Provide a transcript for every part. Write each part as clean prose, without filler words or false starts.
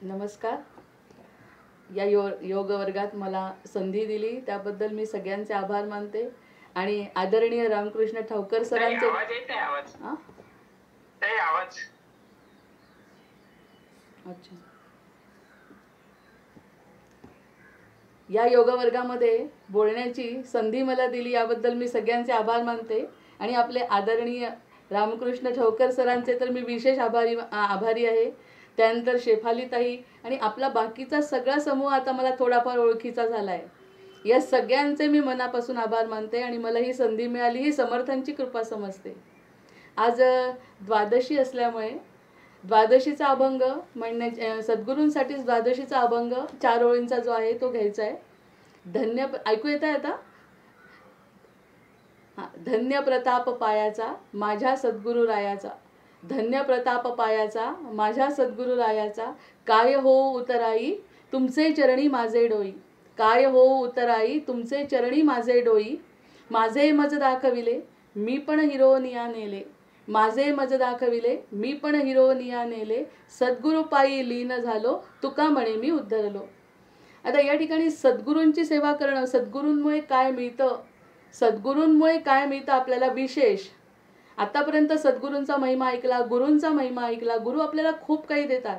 नमस्कार. या योग वर्गात मला संधी दिली त्याबद्दल मी सगळ्यांचे आभार मानते आणि आदरणीय रामकृष्ण ठाऊकर सरांचे आवाज येत आहे. आवाज हां आवाज अच्छा. या योग वर्गामध्ये बोलण्याची संधी मला दिली याबद्दल मी सगळ्यांचे आभार मानते आणि आपले आदरणीय रामकृष्ण ठाऊकर सरांचे तर मी विशेष आभारी आहे. त्यानंतर शेफालीताई आणि आपला बाकीचा सगळा समूह आता मला थोडाफार ओळखीचा झाला आहे. या सगळ्यांचे मी मनापासून आभार मानते आणि मला ही संधी मिळाली ही समर्थांची कृपा समजते. आज द्वादशी असल्यामुळे द्वादशीचा अभंग म्हणण्या सद्गुरूंसाठीच द्वादशीचा अभंग 4 ओळींचा जो आहे तो घ्यायचा आहे. ऐकू येत आहे आता? हां. धन्य प्रताप पायाचा माझ्या सद्गुरू रायाचा, धन्य प्रताप पायाचा माझ्या सद्गुरू रायाचा, काय हो उतराई तुमचे चरणी माझे डोई, काय हो उतराई तुमचे चरणी माझे डोई, माझे मज दाखविले मी पण हिरोनिया नेले, माझे मज दाखविले मी पण हिरोनिया नेले, सद्गुरू पायी लीन झालो तुका म्हणे मी उद्धरलो. आता या ठिकाणी सद्गुरूंची सेवा करणं, सद्गुरूंमुळे काय मिळतं, सद्गुरूंमुळे काय मिळतं आपल्याला विशेष. आतापर्यंत सद्गुरूंचा महिमा ऐकला, गुरूंचा महिमा ऐकला. गुरु आपल्याला खूप काही देतात.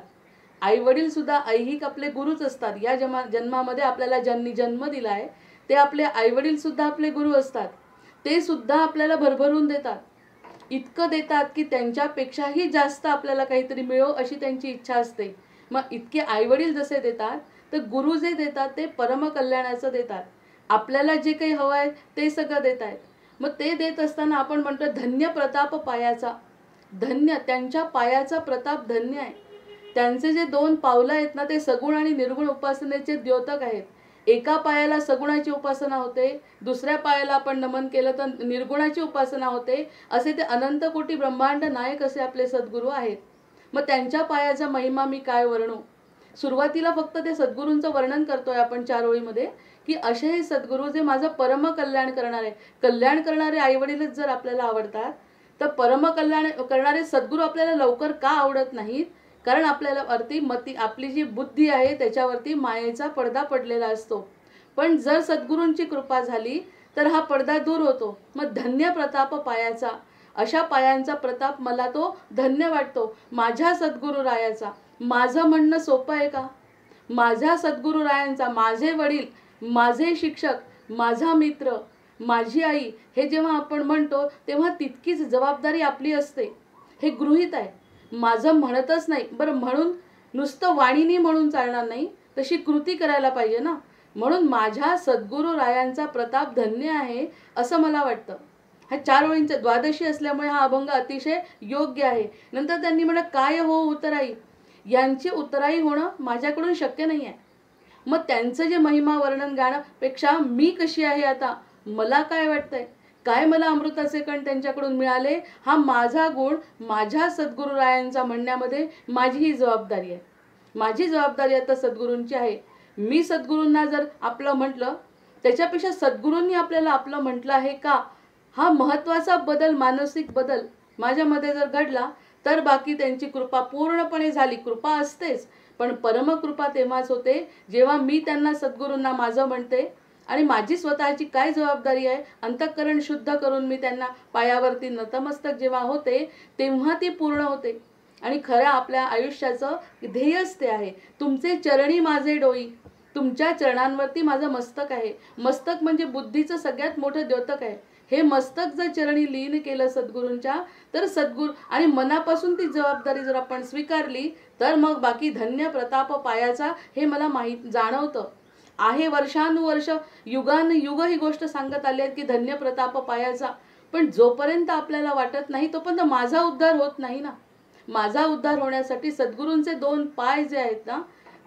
आई वडील सुद्धा ऐहिक आपले गुरुच असतात. या जन्मामध्ये आपल्याला ज्यांनी जन्म दिला आहे ते आपले आई वडील सुद्धा आपले गुरु असतात. ते सुद्धा आपल्याला भरभरून देतात. इतकं देतात की त्यांच्यापेक्षाही जास्त आपल्याला काहीतरी मिळो अशी त्यांची इच्छा असते. मग इतके आई वडील जसे देतात तर गुरु जे देतात ते परमकल्याणाचं देतात. आपल्याला जे काही हवं आहे ते सगळं देत आहेत. मग ते देत असताना आपण म्हणतो धन्य प्रताप पायाचा. धन्य, त्यांच्या पायाचा प्रताप धन्य आहे. त्यांचे जे 2 पावलं आहेत ना ते सगुण आणि निर्गुण उपासनेचे द्योतक आहेत. एका पायाला सगुणाची उपासना होते, दुसऱ्या पायाला आपण नमन केलं तर निर्गुणाची उपासना होते. असे ते अनंत कोटी ब्रह्मांड नायक असे आपले सद्गुरू आहेत. मग त्यांच्या पायाचा महिमा मी काय वर्णू. सुरुवातीला फक्त ते सद्गुरूंचं वर्णन करतोय आपण 4 ओळीमध्ये की असे हे सद्गुरू जे माझं परम कल्याण करणारे, कल्याण करणारे आईवडीलच जर आपल्याला आवडतात तर परम कल्याण करणारे सद्गुरू आपल्याला लवकर का आवडत नाहीत. कारण आपल्याला वरती आपली जी बुद्धी आहे त्याच्यावरती मायेचा पडदा पडलेला असतो. पण जर सद्गुरूंची कृपा झाली तर हा पडदा दूर होतो. मग धन्य प्रताप पायाचा, अशा पायांचा प्रताप मला तो धन्य वाटतो. माझ्या सद्गुरू रायाचा. माझं म्हणणं सोपं आहे का. माझ्या सद्गुरू रायांचा, माझे वडील, माझे शिक्षक, माझा मित्र, माझी आई हे जेव्हा आपण म्हणतो तेव्हा तितकीच जबाबदारी आपली असते. हे गृहीत आहे. माझं म्हणतच नाही. बरं, म्हणून नुसतं वाणीनी म्हणून चालणार नाही, तशी कृती करायला पाहिजे ना. म्हणून माझ्या सद्गुरू रायांचा प्रताप धन्य आहे असं मला वाटतं. हा 4 ओळींचा द्वादशी असल्यामुळे हा अभंग अतिशय योग्य आहे. नंतर त्यांनी म्हणलं काय हो उतराई. यांची उतराई होणं माझ्याकडून शक्य नाही आहे. मग त्यांचं जे महिमा वर्णन गाण्यापेक्षा मी कशी आहे आता, मला काय वाटतंय, काय मला अमृताचे कण त्यांच्याकडून मिळाले, हा माझा गुण माझ्या सद्गुरुरायांचा म्हणण्यामध्ये माझी ही जबाबदारी आहे. माझी जबाबदारी आता सद्गुरूंची आहे. मी सद्गुरूंना जर आपलं म्हटलं त्याच्यापेक्षा सद्गुरूंनी आपल्याला आपलं म्हटलं आहे का, हा महत्त्वाचा बदल, मानसिक बदल माझ्यामध्ये जर घडला तर बाकी त्यांची कृपा पूर्णपणे झाली. कृपा असतेच, पण परमकृपा तेव्हाच होते जेव्हा मी त्यांना सद्गुरूंना माझं म्हणते आणि माझी स्वतःची काय जबाबदारी आहे अंतःकरण शुद्ध करून मी त्यांना पायावरती नतमस्तक जेव्हा होते तेव्हा ती पूर्ण होते. आणि खऱ्या आपल्या आयुष्याचं ध्येयच ते आहे. तुमचे चरणी माझे डोई. तुमच्या चरणांवरती माझं मस्तक आहे. मस्तक म्हणजे बुद्धीचं सगळ्यात मोठं द्योतक आहे. हे मस्तक जर चरणी लीन केलं सद्गुरूंच्या तर सद्गुरू आणि मनापासून ती जबाबदारी जर आपण स्वीकारली तर मग बाकी धन्य प्रताप पायाचा हे मला माहीत जाणवतं आहे. वर्षानुवर्ष युगानुयुग ही गोष्ट सांगत आली आहे की धन्य प्रताप पायाचा. पण जोपर्यंत आपल्याला वाटत नाही तोपर्यंत माझा उद्धार होत नाही ना. माझा उद्धार होण्यासाठी सद्गुरूंचे 2 पाय जे आहेत ना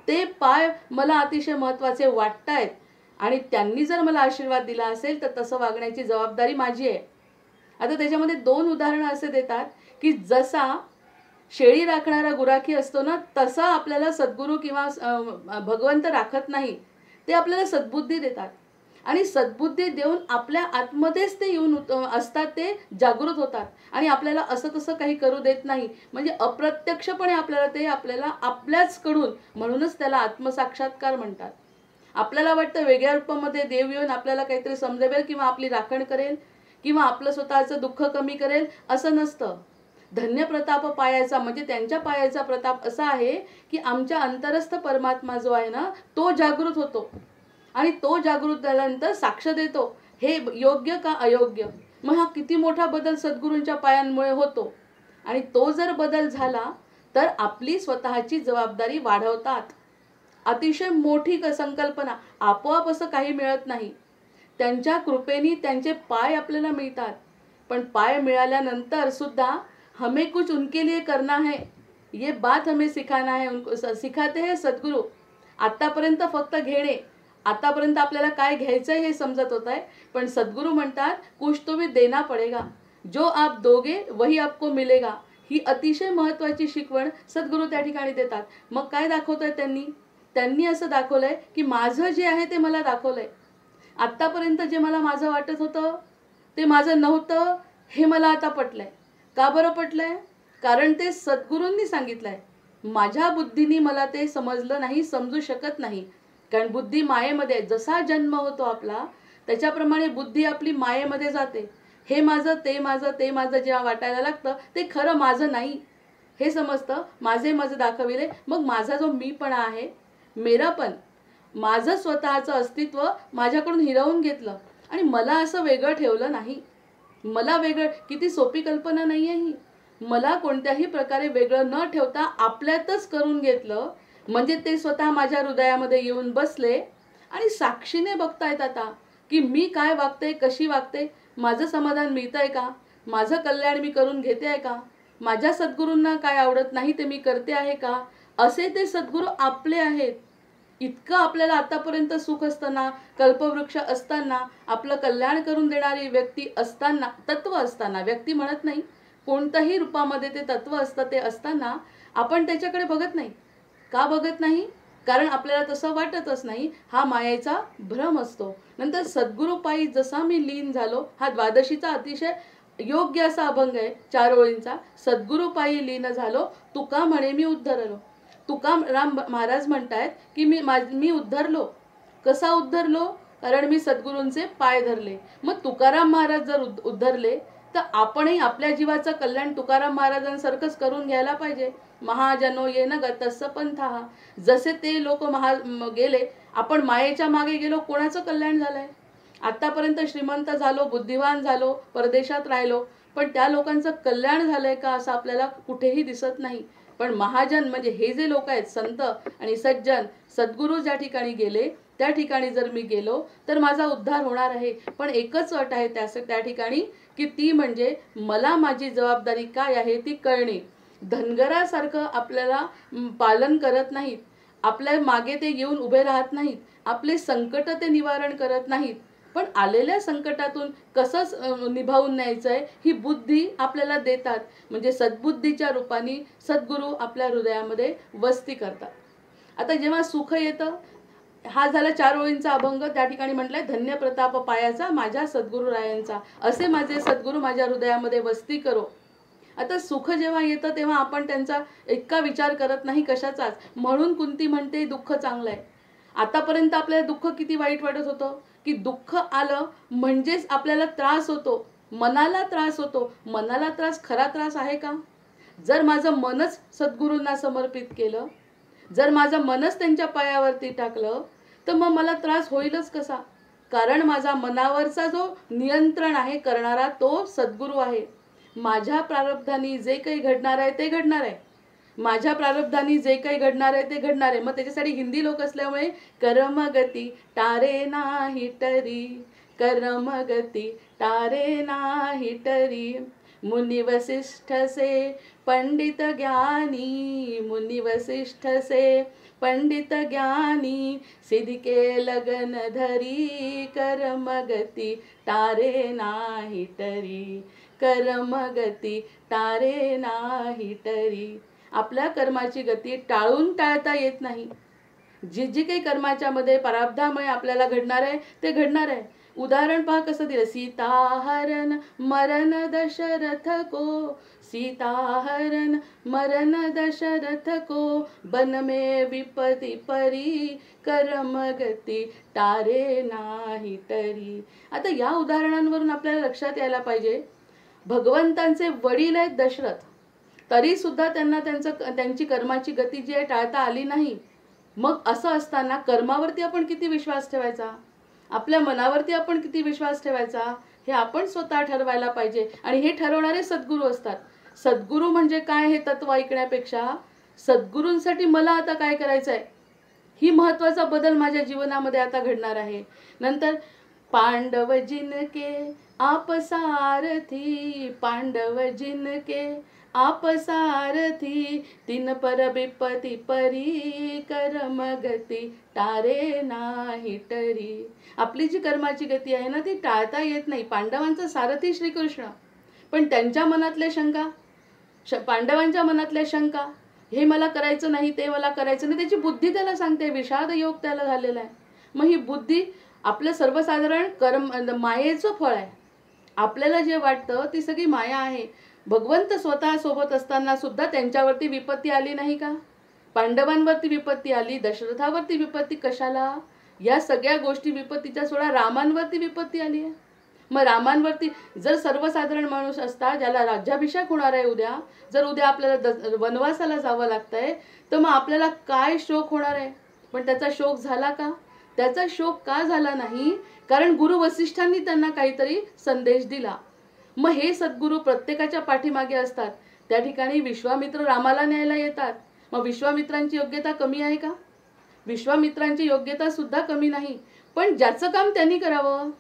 ते पाय मला अतिशय महत्त्वाचे वाटत आहेत. आणि त्यांनी जर मला आशीर्वाद दिला असेल तर तसं वागण्याची जबाबदारी माझी आहे. आता त्याच्यामध्ये 2 उदाहरणं असे देतात की जसा शेळी राखणारा गुराखी असतो ना तसा आपल्याला सद्गुरू किंवा भगवंत राखत नाही. ते आपल्याला सद्बुद्धी देतात. आणि सद्बुद्धी देऊन आपल्या आतमध्येच ते येऊन असतात, ते जागृत होतात आणि आपल्याला असं तसं काही करू देत नाही. म्हणजे अप्रत्यक्षपणे आपल्याला ते आपल्याच कडून, म्हणूनच त्याला आत्मसाक्षात्कार म्हणतात. आपल्याला वाटतं वेगळ्या रूपामध्ये देव येऊन आपल्याला काहीतरी समजवेल किंवा आपली राखण करेल किंवा आपलं स्वतःचं दुःख कमी करेल, असं नसतं. धन्य प्रताप पायाचा म्हणजे त्यांच्या पायाचा प्रताप असा आहे की आमच्या अंतरस्थ परमात्मा जो आहे ना, तो जागृत होतो आणि तो जागृत झाल्यानंतर साक्ष देतो हे योग्य का अयोग्य. मग हा किती मोठा बदल सद्गुरूंच्या पायांमुळे होतो. आणि तो जर बदल झाला तर आपली स्वतःची जबाबदारी वाढवतात. अतिशय मोठी संकल्पना. आपोआप असं काही मिळत नाही. त्यांच्या कृपेने त्यांचे पाय आपल्याला मिळतात. पण पाय मिळाल्यानंतर सुद्धा हमें कुछ उनके लिए करना है, ये बात हमें सिखाना है. उनको सिखाते हैं सद्गुरु. आतापर्यंत फक्त घेणे, आतापर्यंत आपल्याला काय घ्यायचं हे समजत होत आहे, पण सद्गुरु म्हणतात कुछ तो भी देना पडेगा, जो आप दोगे वही आपको मिलेगा. ही अतिशय महत्त्वाची शिकवण सद्गुरु त्या ठिकाणी देतात. मग काय दाखवतंय त्यांनी असं दाखवलंय की माझं जे आहे ते मला दाखवलंय. आत्तापर्यंत जे मला माझं वाटत होतं ते माझं नव्हतं हे मला आता पटलंय. का बरं पटलंय? कारण ते सद्गुरूंनी सांगितलंय. माझ्या बुद्धीने मला ते समजलं नाही, समजू शकत नाही. कारण बुद्धी मायेमध्ये, जसा जन्म होतो आपला त्याच्याप्रमाणे बुद्धी आपली मायेमध्ये जाते. हे माझं ते माझं ते माझं जेव्हा वाटायला लागतं ते खरं माझं नाही हे समजतं. माझे दाखविले. मग माझा जो मीपणा आहे, मेरापण, माझं स्वतःचं अस्तित्व माझ्याकडून हिरावून घेतलं आणि मला असं वेगळं ठेवलं नाही. मला वेगळं, किती सोपी कल्पना नाही आहे ही. मला कोणत्याही प्रकारे वेगळं न ठेवता आपल्यातच करून घेतलं. म्हणजे ते स्वतः माझ्या हृदयामध्ये येऊन बसले आणि साक्षीने बघतायत आता की मी काय वागते, कशी वागते, माझं समाधान मिळतंय का, माझं कल्याण मी करून घेते आहे का, माझ्या सद्गुरूंना काय आवडत नाही ते मी करते आहे का. असे ते सद्गुरू आपले आहेत. इतकं आपल्याला आतापर्यंत सुख असताना, कल्पवृक्ष असताना, आपलं कल्याण करून देणारी व्यक्ती असताना, तत्व असताना, व्यक्ती म्हणत नाही, कोणत्याही रूपामध्ये ते तत्व असतं ते असताना आपण त्याच्याकडे बघत नाही. का बघत नाही? कारण आपल्याला तसं वाटतच नाही. हा मायेचा भ्रम असतो. नंतर सद्गुरू पायी जसा मी लीन झालो, हा द्वादशीचा अतिशय योग्य असा अभंग आहे, 4 ओळींचा. सद्गुरू पायी लीन झालो, तुका म्हणे मी उद्धरलो. तुकाराम महाराज म्हणतायत की मी उद्धरलो. कसा उद्धरलो? कारण मी सद्गुरूंचे पाय धरले. मग तुकाराम महाराज जर उद्धरले तर आपणही आपल्या जीवाचं कल्याण तुकाराम महाराजांसारखंच करून घ्यायला पाहिजे. महाजनो येन गतस्स पंथः. जसे ते लोक गेले, आपण मायेच्या मागे गेलो, कोणाचं कल्याण झालंय? आतापर्यंत श्रीमंत झालो, बुद्धिवान झालो, परदेशात राहिलो, पण त्या लोकांचं कल्याण झालंय का असं आपल्याला कुठेही दिसत नाही. पण महाजन म्हणजे हे जे लोक आहेत, संत आणि सज्जन, सद्गुरू ज्या ठिकाणी गेले त्या ठिकाणी जर मी गेलो तर माझा उद्धार होणार आहे. पण एकच अट आहे त्या ठिकाणी की ती म्हणजे मला माझी जबाबदारी काय आहे ती कळणे. धनगरासारखं आपल्याला पालन करत नाहीत, आपल्या मागे ते येऊन उभे राहत नाहीत, आपले संकट ते निवारण करत नाहीत, पण आलेल्या संकटातून कसं निभावून न्यायचंय ही बुद्धी आपल्याला देतात. म्हणजे सद्बुद्धीच्या रूपाने सद्गुरू आपल्या हृदयामध्ये वस्ती करतात. आता जेव्हा सुख येतं, हा झाला 4 ओळींचा अभंग. त्या ठिकाणी म्हटलंय धन्य प्रताप पायाचा माझ्या सद्गुरुरायांचा, असे माझे सद्गुरू माझ्या हृदयामध्ये वस्ती करो. आता सुख जेव्हा येतं तेव्हा आपण त्यांचा इतका विचार करत नाही कशाचाच. म्हणून कुंती म्हणते दुःख चांगलं आहे. आतापर्यंत आपल्याला दुःख किती वाईट वाटत होतं की दुःख आलं म्हणजेच आपल्याला त्रास होतो, मनाला त्रास होतो. मनाला त्रास खरा त्रास आहे का? जर माझं मनच सद्गुरूंना समर्पित केलं, जर माझं मनच त्यांच्या पायावरती टाकलं तर मग मला त्रास होईलच कसा? कारण माझा मनावरचा जो नियंत्रण आहे करणारा तो सद्गुरू आहे. माझ्या प्रारब्धाने जे काही घडणार आहे ते घडणार आहे. माझ्या प्रारब्धाने जे काही घडणार आहे ते घडणार आहे. मग त्याच्यासाठी हिंदी लोक असल्यामुळे कर्मगती टारे नाही टरी, कर्मगती टारे नाही टरी, मुनि वशिष्ठ से पंडित ज्ञानी, मुनि वशिष्ठ से पंडित ज्ञानी, सिद्ध के लगन धरी, कर्मगती टारे नाही टरी, कर्मगती टारे नाही टरी. आपल्या कर्माची गती टाळून टाळता येत नाही. जे जे काही कर्माच्या मध्ये प्रारब्धामुळे आपल्याला घडणार आहे ते घडणार आहे. उदाहरण पहा कसं दिलं. सीता हरण मरण दशरथ को, सीता हरण मरण दशरथ को, बन में विपत्ति परी, कर्म गती तारे नाही तरी. आता या उदाहरणांवरून आपल्याला लक्षात यायला पाहिजे, भगवंतांचे वडील आहेत दशरथ, तरी सुद्धा त्यांना त्यांची कर्माची गती जी आहे टाळता आली नाही. मग असं असताना कर्मावरती आपण किती विश्वास ठेवायचा, आपल्या मनावरती आपण किती विश्वास ठेवायचा, हे आपण स्वतः ठरवायला पाहिजे. आणि हे ठरवणारे सद्गुरू असतात. सद्गुरू म्हणजे काय हे तत्व ऐकण्यापेक्षा सद्गुरूंसाठी मला आता काय करायचं आहे, ही महत्वाचा बदल माझ्या जीवनामध्ये आता घडणार आहे. नंतर पांडव जिनके आप सारथी, पांडव जिनके आप सारथी, तीन पर विपत्ति परी, कर्म गती तारे नाही टरी. आपली जी कर्माची गती आहे ना ती टाळता येत नाही. पांडवांचा सारथी श्रीकृष्ण, पण त्यांच्या मनातल्या शंका, पांडवांच्या मनातल्या शंका, हे मला करायचं नाही ते मला करायचं नाही, त्याची बुद्धी त्याला सांगते, विषाद योग त्याला झालेला आहे. मग ही बुद्धी आपलं सर्वसाधारण कर्म मायेचं फळ आहे. आपल्याला जे वाटतं ती सगळी माया आहे. भगवंत स्वतः सोबत असताना सुद्धा त्यांच्यावरती विपत्ती आली नाही का? पांडवांवरती विपत्ती आली, दशरथावरती विपत्ती कशाला? या सगळ्या गोष्टी विपत्तीच्या सोडा रामांवरती विपत्ती आली आहे. मग रामांवरती जर सर्वसाधारण माणूस असता ज्याला राज्याभिषेक होणार आहे उद्या, जर उद्या आपल्याला वनवासाला जावं लागतंय, तर मग आपल्याला काय शोक होणार आहे? पण त्याचा शोक झाला का? त्याचा शोक का झाला नाही? कारण गुरु वसिष्ठांनी त्यांना काहीतरी संदेश दिला. मग हे सद्गुरू प्रत्येकाच्या पाठीमागे असतात. त्या ठिकाणी विश्वामित्र रामाला न्यायला येतात. मग विश्वामित्रांची योग्यता कमी आहे का? विश्वामित्रांची योग्यता सुद्धा कमी नाही. पण ज्याचं काम त्यांनी करावं,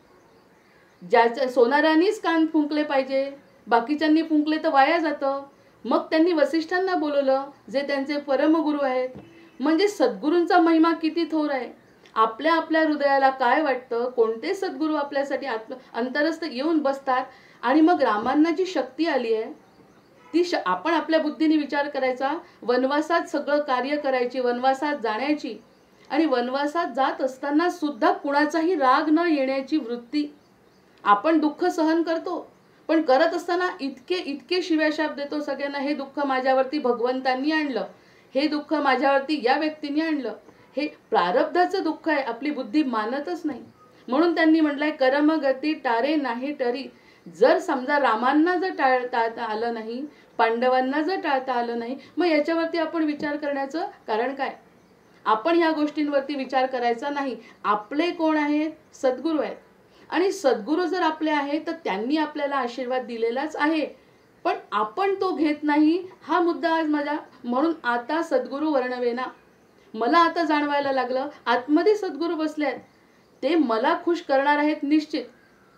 ज्याचं सोनारानीच कान फुंकले पाहिजे, बाकीच्यांनी फुंकले तर वाया जातं. मग त्यांनी वसिष्ठांना बोलवलं जे त्यांचे परमगुरू आहेत. म्हणजे सद्गुरूंचा महिमा किती थोर आहे. आपल्या आपल्या हृदयाला काय वाटतं, कोणते सद्गुरू आपल्यासाठी अंतरस्थ येऊन बसतात. आणि मग रामांना जी शक्ती आली आहे ती आपण आपल्या बुद्धीने विचार करायचा, वनवासात सगळं कार्य करायची, वनवासात जाण्याची, आणि वनवासात जात असताना सुद्धा कुणाचाही राग न येण्याची वृत्ती. आपण दुःख सहन करतो, पण करत असताना इतके इतके शिव्याशाप देतो सगळ्यांना, हे दुःख माझ्यावरती भगवंतांनी आणलं, हे दुःख माझ्यावरती या व्यक्तीने आणलं. हे प्रारब्धाचं दुःख आहे, आपली बुद्धी मानतच नाही. म्हणून त्यांनी म्हटलंय कर्म गती तारे नाही टरी. जर समजा रामांना जर टाळता आलं नाही, पांडवांना जर टाळता आलं नाही, मग याच्यावरती आपण विचार करण्याचं कारण काय? आपण ह्या गोष्टींवरती विचार करायचा नाही. आपले कोण आहेत? सद्गुरू आहेत. आणि सद्गुरू जर आपले आहेत तर त्यांनी आपल्याला आशीर्वाद दिलेलाच आहे, पण आपण तो घेत नाही. हा मुद्दा आज माझा. म्हणून आता सद्गुरू वर्णवेना, मला आता जाणवायला लागलं आतमध्ये सद्गुरू बसले आहेत. ते मला खुश करणार आहेत निश्चित,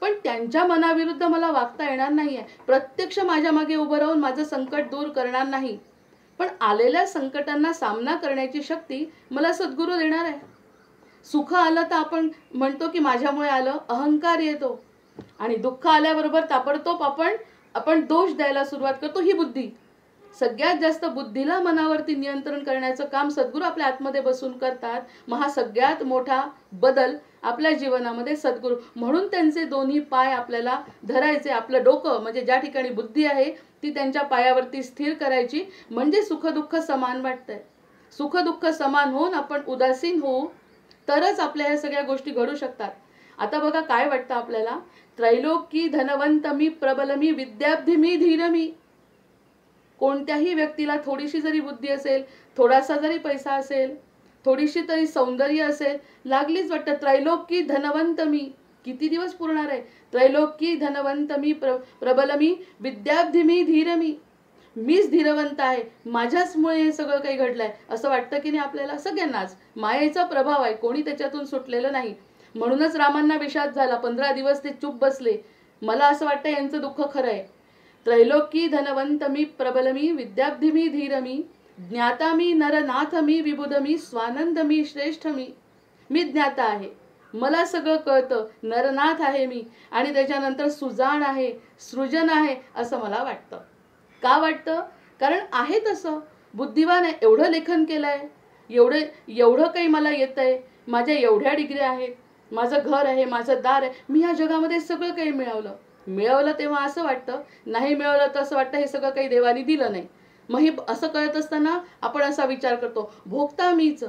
पण त्यांच्या मनाविरुद्ध मला वागता येणार नाहीये. प्रत्यक्ष माझ्या मागे उभं राहून माझं संकट दूर करणार नाही, पण आलेल्या संकटांना सामना करण्याची शक्ती मला सद्गुरू देणार आहे. सुख आलं तर आपण म्हणतो की माझ्यामुळे आलं, अहंकार येतो. आणि दुःख आल्याबरोबर ताबडतोब आपण दोष द्यायला सुरुवात करतो. ही बुद्धी, सगळ्यात जास्त बुद्धीला मनावरती नियंत्रण करण्याचं काम सद्गुरू आपल्या आतमध्ये बसून करतात. मग हा सगळ्यात मोठा बदल आपल्या जीवनामध्ये सद्गुरू. म्हणून त्यांचे दोन्ही पाय आपल्याला धरायचे. आपलं डोकं म्हणजे ज्या ठिकाणी बुद्धी आहे ती त्यांच्या पायावरती स्थिर करायची. म्हणजे सुखदुःख समान वाटतंय. सुखदुःख समान होऊन आपण उदासीन होऊ तरच आपल्या ह्या सगळ्या गोष्टी घडू शकतात. आता बघा काय वाटतं आपल्याला, त्रैलोकी धनवंत मी, प्रबल मी, विद्याब्धी मी, धीर मी. कोणत्याही व्यक्तीला थोडीशी जरी बुद्धी असेल, थोडासा जरी पैसा असेल, थोडीशी तरी सौंदर्य असेल, लागलीच वाटतं त्रैलोकी धनवंत मी. किती दिवस पुरणार आहे? त्रैलोकी धनवंत मी, प्रबल मी, विद्याब्धी मी, धीर मी. मीच धीरवंत आहे, माझ्याचमुळे हे सगळं काही घडलंय असं वाटतं की नाही आपल्याला? सगळ्यांनाच मायेचा प्रभाव आहे, कोणी त्याच्यातून सुटलेलं नाही. म्हणूनच रामांना विषाद झाला. 15 दिवस ते चुप बसले. मला असं वाटतं यांचं दुःख खरं आहे. त्रैलोकी धनवंत मी, प्रबल मी, विद्याब्धी मी, धीर मी, ज्ञाता मी, नरनाथ मी, विबुध मी, स्वानंद मी, श्रेष्ठ मी. मी ज्ञाता आहे, मला सगळं कळतं, नरनाथ आहे मी, आणि त्याच्यानंतर सुजाण आहे, सृजन आहे असं मला वाटतं. का वाटतं? कारण आहे तसं बुद्धिवान आहे. एवढं लेखन केलंय, एवढं काही मला येतं आहे, माझ्या एवढ्या डिग्र्या आहेत, माझं घर आहे, माझं दार आहे, मी ह्या जगामध्ये सगळं काही मिळवलं तेव्हा असं वाटतं, नाही मिळवलं तर असं वाटतं हे सगळं काही देवाने दिलं नाही. मग हे असं कळत असताना आपण असा विचार करतो, भोगता मीच,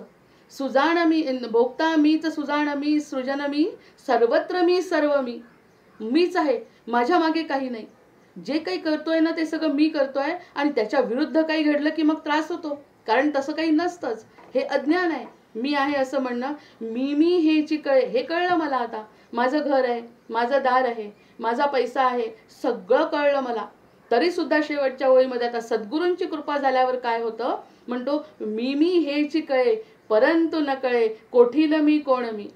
सुजाण मी, भोगता मीच, सुजाण मी, सृजन मी, सर्वत्र मी, सर्व मीच आहे, माझ्या मागे काही नाही. जे काही करतोय ना ते सगळं मी करतोय आणि त्याच्या विरुद्ध काही घडलं की मग त्रास होतो, कारण तसं काही नसतंच. हे अज्ञान आहे. मी आहे असं म्हणणं, मी हेची हे कळलं मला आता. माझं घर आहे, माझं दार आहे, माझा पैसा आहे, सगळं कळलं मला. तरी सुद्धा शेवटच्या ओळीमध्ये आता सद्गुरूंची कृपा झाल्यावर काय होतं, म्हणतो मी हेची कळे परंतु न कळे कोठील मी कोण मी.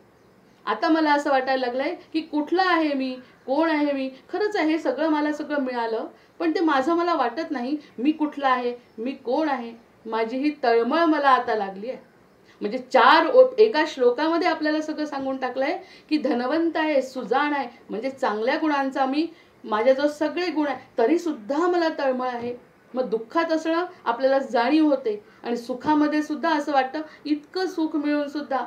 आता मला असं वाटायला लागलंय की कुठलं आहे मी, कोण आहे मी. खरंच आहे, हे सगळं मला सगळं मिळालं, पण ते माझं मला वाटत नाही. मी कुठलं आहे, मी कोण आहे, माझी ही तळमळ मला आता लागली आहे. म्हणजे एका श्लोकामध्ये आपल्याला सगळं सांगून टाकलंय की धनवंत आहे, सुजाण आहे, म्हणजे चांगल्या गुणांचा मी, माझ्याजवळ सगळे गुण आहे, तरी सुद्धा मला तळमळ आहे. मग दुःखात असणं आपल्याला जाणीव होते आणि सुखामध्ये सुद्धा असं वाटतं इतकं सुख मिळून सुद्धा.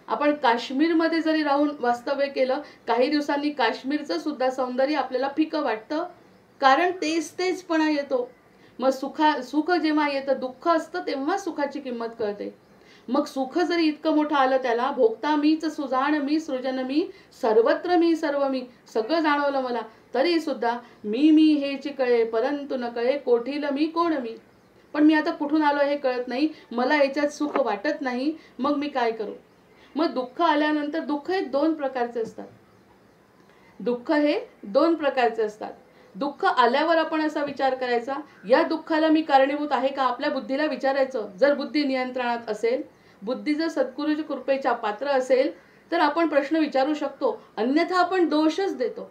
आपण काश्मीरमध्ये जरी राहून वास्तव्य केलं, काही दिवसांनी काश्मीरचं सुद्धा सौंदर्य आपल्याला फिकं वाटतं, कारण तेचपणा येतो. मग सुख जेव्हा येतं, दुःख असतं तेव्हा सुखाची किंमत कळते. मग सुख जरी इतकं मोठं आलं, त्याला भोगता मीच, सुजाण मी, सृजन मी, सर्वत्र मी, सर्व सगळं जाणवलं मला, तरी सुद्धा मी हेची कळे परंतु न कळे कोठील मी कोण मी. पण मी आता कुठून आलो हे कळत नाही, मला याच्यात सुख वाटत नाही, मग मी काय करू. मग दुःख आल्यानंतर दुःख हे दोन प्रकारचे असतात. दुःख आल्यावर आपण असा विचार करायचा, या दुःखाला मी कारणीभूत आहे का. आपल्या बुद्धीला विचारायचं. जर बुद्धी नियंत्रणात असेल, बुद्धी जर सद्गुरूच्या कृपेच्या पात्र असेल, तर आपण प्रश्न विचारू शकतो, अन्यथा आपण दोषच देतो.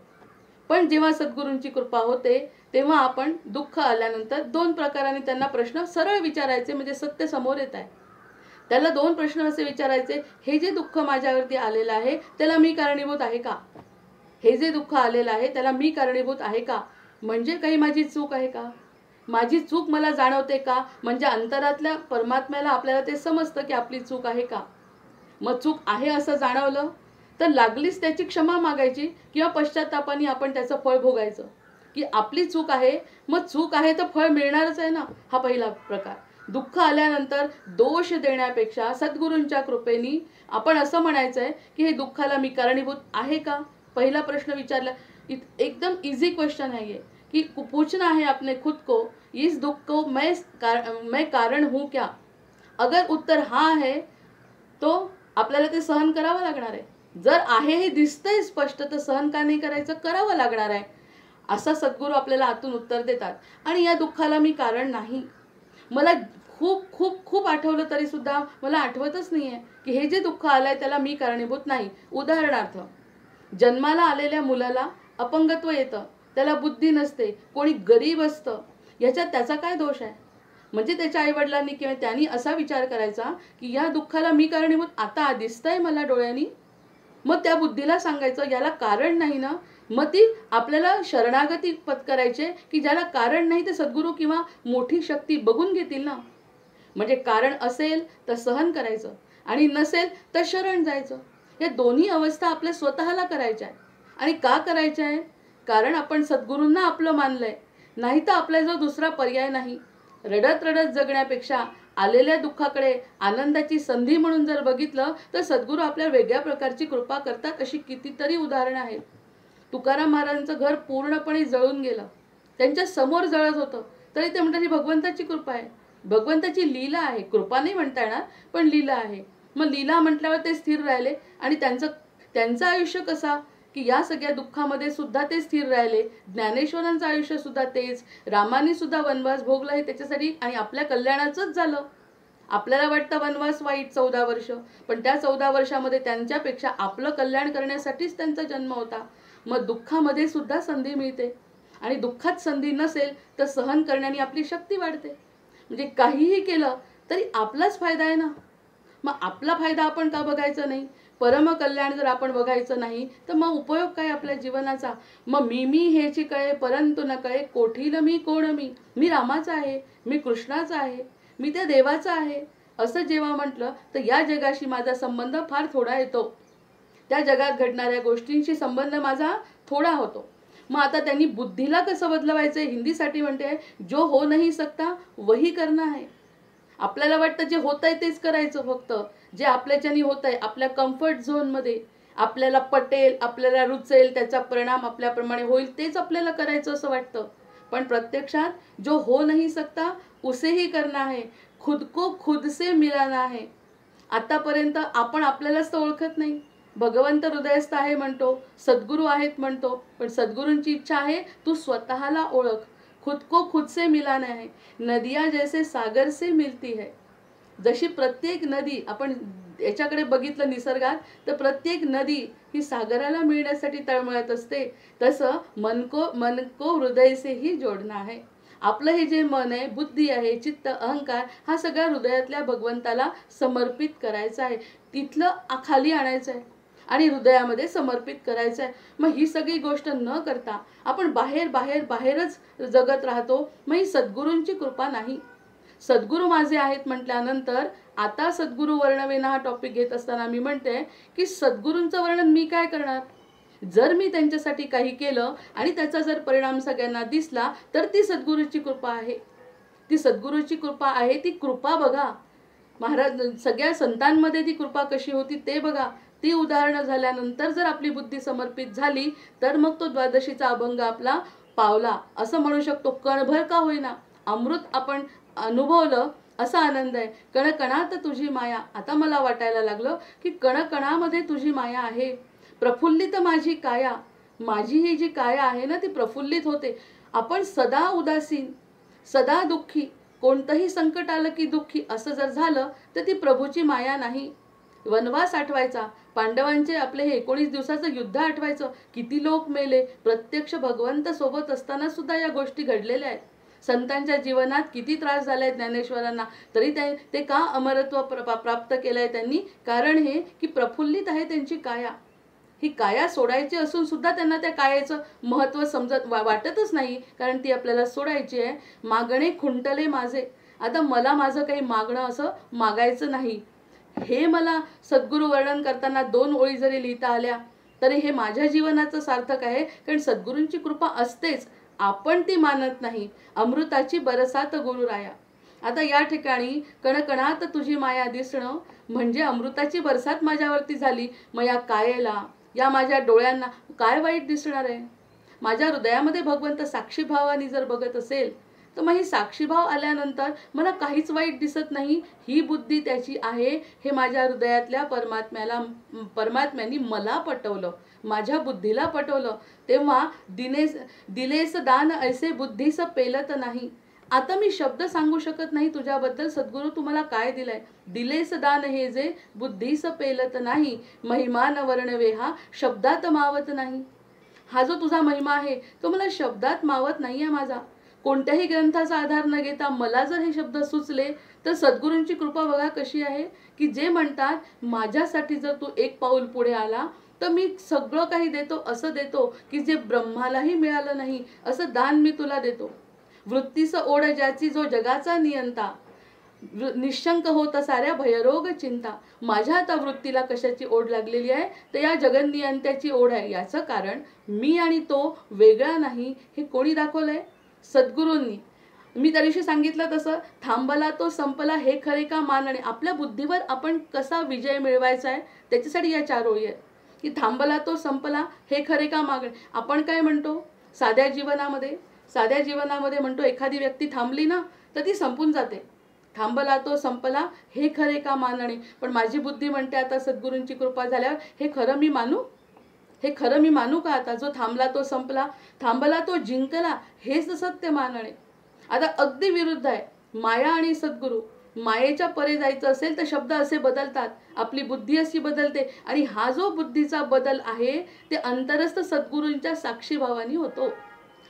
पण जेव्हा सद्गुरूंची कृपा होते तेव्हा आपण दुःख आल्यानंतर दोन प्रकाराने त्यांना प्रश्न सरळ विचारायचे, म्हणजे सत्य समोर येत आहे. त्याला दोन प्रश्न असे विचारायचे, हे जे दुःख माझ्यावरती आलेलं आहे त्याला मी कारणीभूत आहे का. हे जे दुःख आलेलं आहे त्याला मी कारणीभूत आहे का, म्हणजे काही माझी चूक आहे का. माझी चूक मला जाणवते का, म्हणजे अंतरातल्या परमात्म्याला आपल्याला ते समजतं की आपली चूक आहे का. मग चूक आहे असं जाणवलं तर लागलीच त्याची क्षमा मागायची किंवा पश्चात्तापाने आपण त्याचं फळ भोगायचं, की आपली चूक आहे. मग चूक आहे तर फळ मिळणारच आहे ना. हा पहिला प्रकार. दुःख आल्यानंतर दोष देण्यापेक्षा सद्गुरूंच्या कृपेने आपण असं म्हणायचंय की हे दुःखाला मी कारणीभूत आहे का. पहिला प्रश्न विचारला, एकदम इजी क्वेश्चन है ये, कि पूछना है अपने खुद को, इस दुख को मैं कारण हूँ क्या. अगर उत्तर हाँ है तो आपल्याला ते सहन करावं लागणार आहे. जर आहे हे दिसतंय स्पष्ट तर सहन का नाही करायचं, करावं लागणार आहे. असा सद्गुरू आपल्याला आतून उत्तर देतात. आणि या दुःखाला मी कारण नाही. मला खूप खूप खूप आठवलं तरी सुद्धा मला आठवतच नाहीये की हे जे दुःख आलंय त्याला मी कारणीभूत नाही. उदाहरणार्थ, जन्माला आलेल्या मुलाला अपंगत्व येतं, त्याला बुद्धी नसते, कोणी गरीब असतं, याच्यात त्याचा काय दोष आहे. म्हणजे त्याच्या आईवडिलांनी किंवा त्यांनी असा विचार करायचा की या दुःखाला मी कारणीभूत आता दिसतंय मला डोळ्यांनी. मग त्या बुद्धीला सांगायचं याला कारण नाही ना. मग ती आपल्याला शरणागती पत्करायचे की ज्याला कारण नाही ते सद्गुरू किंवा मोठी शक्ती बघून घेतील ना. म्हणजे कारण असेल तर सहन करायचं आणि नसेल तर शरण जायचं. या दोन्ही अवस्था आपल्या स्वतःला करायच्या आहे. आणि का करायच्या आहे, कारण आपण सद्गुरूंना आपलं मानलंय, नाही तर आपल्याजवळ दुसरा पर्याय नाही. रडत रडत जगण्यापेक्षा आलेल्या दुःखाकडे आनंदाची संधी म्हणून जर बघितलं तर सद्गुरू आपल्या वेगळ्या प्रकारची कृपा करतात. अशी कितीतरी उदाहरणं आहेत. तुकाराम महाराजांचं घर पूर्णपणे जळून गेलं, त्यांच्या समोर जळत होतं, तरी ते म्हणतात ही भगवंताची कृपा आहे, भगवंताची लीला आहे. कृपा नाही म्हणता येणार, पण लीला आहे. मग लीला म्हटल्यावर ते स्थिर राहिले आणि त्यांचं आयुष्य कसा की या सगळ्या दुःखामध्ये सुद्धा ते स्थिर राहिले. ज्ञानेश्वरांचं आयुष्य सुद्धा तेच, रामाने सुद्धा वनवास भोगला हे त्याच्यासाठी आणि आपल्या कल्याणाचंच झालं. आपल्याला वाटतं वनवास वाईट 14 वर्ष, पण त्या 14 वर्षामध्ये त्यांच्यापेक्षा आपलं कल्याण करण्यासाठीच त्यांचा जन्म होता. मग दुःखामध्ये सुद्धा संधी मिळते आणि दुःखात संधी नसेल तर सहन करण्याने आपली शक्ती वाढते. म्हणजे काहीही केलं तरी आपलाच फायदा आहे ना. मग आपला फायदा आपण का बघायचं नाही. परम कल्याण जर आपण बघायचं नाही तर मग उपयोग काय आपल्या जीवनाचा. मग मी हेची कळे परंतु न कळे कोठील मी कोण मी. मी रामाचा आहे, मी कृष्णाचा आहे, मी त्या देवाचा आहे, असं जेव्हा म्हटलं तर या जगाशी माझा संबंध फार थोडा येतो, त्या जगात घडणाऱ्या गोष्टींशी संबंध माझा थोडा होतो. मग आता त्यांनी बुद्धीला कसं बदलवायचं, हिंदीसाठी म्हणते जो हो नहीं सकता वही करना है. आपल्याला वाटतं जे होत आहे तेच करायचं, फक्त जे आपल्याच्यानी होत आहे आपल्या कम्फर्ट झोनमध्ये आपल्याला पटेल, आपल्याला रुचेल, त्याचा परिणाम आपल्याप्रमाणे होईल तेच आपल्याला करायचं असं वाटतं. पण प्रत्यक्षात जो हो नहीं सकता उसे ही करना है, खुद को खुद से मिलाना है. आतापर्यंत आपण आपल्यालाच तर ओळखत नाही. भगवंत हृदयस्थ आहे म्हणतो, सद्गुरू आहेत म्हणतो, पण सद्गुरूंची इच्छा आहे तू स्वतःला ओळख. खुद को खुद से मिलाना है. नदिया जैसे सागर से मिलती है. जशी प्रत्येक नदी, आपण याच्याकडे बघितलं निसर्गात तर प्रत्येक नदी ही सागराला मिळण्यासाठी तळमळत असते, तसं मन को हृदय से ही जोडना है. आपलं हे जे मन आहे, बुद्धी आहे, चित्त, अहंकार, हा सगळा हृदयातल्या भगवंताला समर्पित करायचा आहे. तिथलं खाली आणायचं आहे आणि हृदयामध्ये समर्पित करायचं आहे. मग ही सगळी गोष्ट न करता आपण बाहेरच जगत राहतो. मग ही सद्गुरूंची कृपा नाही. सद्गुरू माझे आहेत म्हटल्यानंतर आता सद्गुरू वर्णवेना हा टॉपिक घेत असताना मी म्हणते की सद्गुरूंचं वर्णन मी काय करणार. जर मी त्यांच्यासाठी काही केलं आणि त्याचा जर परिणाम सगळ्यांना दिसला तर ती सद्गुरूची कृपा आहे. ती सद्गुरूची कृपा आहे. ती कृपा बघा, महाराज सगळ्या संतांमध्ये ती कृपा कशी होती ते बघा. ती उदाहरणं झाल्यानंतर जर आपली बुद्धी समर्पित झाली तर मग तो द्वादशीचा अभंग आपला पावला असं म्हणू शकतो. कणभर का होईना अमृत आपण अनुभवलं, असा आनंद आहे. कणकणात तुझी माया. आता मला वाटायला लागलं की कणकणामध्ये तुझी माया आहे. प्रफुल्लित माझी काया, माझी ही जी काया आहे ना ती प्रफुल्लित होते. आपण सदा उदासीन, सदा दुःखी, कोणतंही संकट आलं की दुःखी असं जर झालं तर ती प्रभूची माया नाही. वनवास आठवायचा, पांडवांचे आपले हे 19 दिवसाचं युद्ध आठवायचं, किती लोक मेले. प्रत्यक्ष भगवंत सोबत असताना सुद्धा या गोष्टी घडलेल्या आहेत. संतांच्या जीवनात किती त्रास झाले ज्ञानेश्वरांना, तरी ते का अमरत्व प्राप्त केलंय त्यांनी. कारण हे की प्रफुल्लित आहे त्यांची काया. ही काया सोडायची असून सुद्धा त्यांना त्या कायाचं महत्त्व समजत वाटतच नाही, कारण ती आपल्याला सोडायची आहे. मागणे खुंटले माझे. आता मला माझं काही मागणं असं मागायचं नाही. हे मला सद्गुरू वर्णन करताना 2 ओळी जरी लिहिता आल्या तरी हे माझ्या जीवनाचं सार्थक आहे. कारण सद्गुरूंची कृपा असतेच, आपण ती मानत नाही. अमृताची बरसात गुरुराया. आता या ठिकाणी कणकणात तुझी माया दिसणं म्हणजे अमृताची बरसात माझ्यावरती झाली. मग या कायेला, या माझ्या डोळ्यांना काय वाईट दिसणार आहे. माझ्या हृदयामध्ये भगवंत साक्षीभावाने जर बघत असेल तर मग ही साक्षीभाव आल्यानंतर मला काहीच वाईट दिसत नाही. ही बुद्धी त्याची आहे हे माझ्या हृदयातल्या परमात्म्याने मला पटवलं, माझ्या बुद्धीला पटवलं. तेव्हा दिलेस दान ऐसे बुद्धीस पेलत नाही. आता मी शब्द सांगू शकत नाही तुझ्याबद्दल, सद्गुरू तुम्हाला काय दिलंय. दिलेस दान हे जे बुद्धीस पेलत नाही, महिमान वर्णवे हा शब्दात मावत नाही. हा जो तुझा महिमा आहे तो मला शब्दात मावत नाहीये. माझा कोणत्याही ग्रंथाचा आधार न घेता मला जर हे शब्द सुचले तर सद्गुरूंची कृपा बघा कशी आहे की जे म्हणतात माझ्यासाठी जर तू एक पाऊल पुढे आला तर मी सगळं काही देतो, असं देतो की जे ब्रह्मालाही मिळालं नाही असं दान मी तुला देतो. वृत्तीस ओढ ज्याची जो जगाचा नियंता, निशंक होत साऱ्या भयरोग चिंता. माझ्या आता वृत्तीला कशाची ओढ लागलेली आहे तर या जगन्नियंत्याची ओढ आहे. याचं कारण मी आणि तो वेगळा नाही हे कोणी दाखवलंय? सद्गुरूंनी. मी त्या दिवशी सांगितलं तसं थांबला तो संपला हे खरे का मानणे. आपल्या बुद्धीवर आपण कसा विजय मिळवायचा आहे त्याच्यासाठी या 4 ओळी आहेत की थांबला तो संपला हे खरे का मागणे. आपण काय म्हणतो साध्या जीवनामध्ये म्हणतो एखादी व्यक्ती थांबली ना तर ती संपून जाते. थांबला तो संपला हे खरे का मानणे. पण माझी बुद्धी म्हणते आता सद्गुरूंची कृपा झाल्यावर हे खरं मी मानू का. आता जो थांबला तो संपला, थांबला तो जिंकला हेच सत्य मानणे. आता अगदी विरुद्ध आहे माया आणि सद्गुरू. मायेच्या परे जायचं असेल तर शब्द असे बदलतात, आपली बुद्धी अशी बदलते आणि हा जो बुद्धीचा बदल आहे ते अंतरस्थ सद्गुरूंच्या साक्षीभावाने होतो.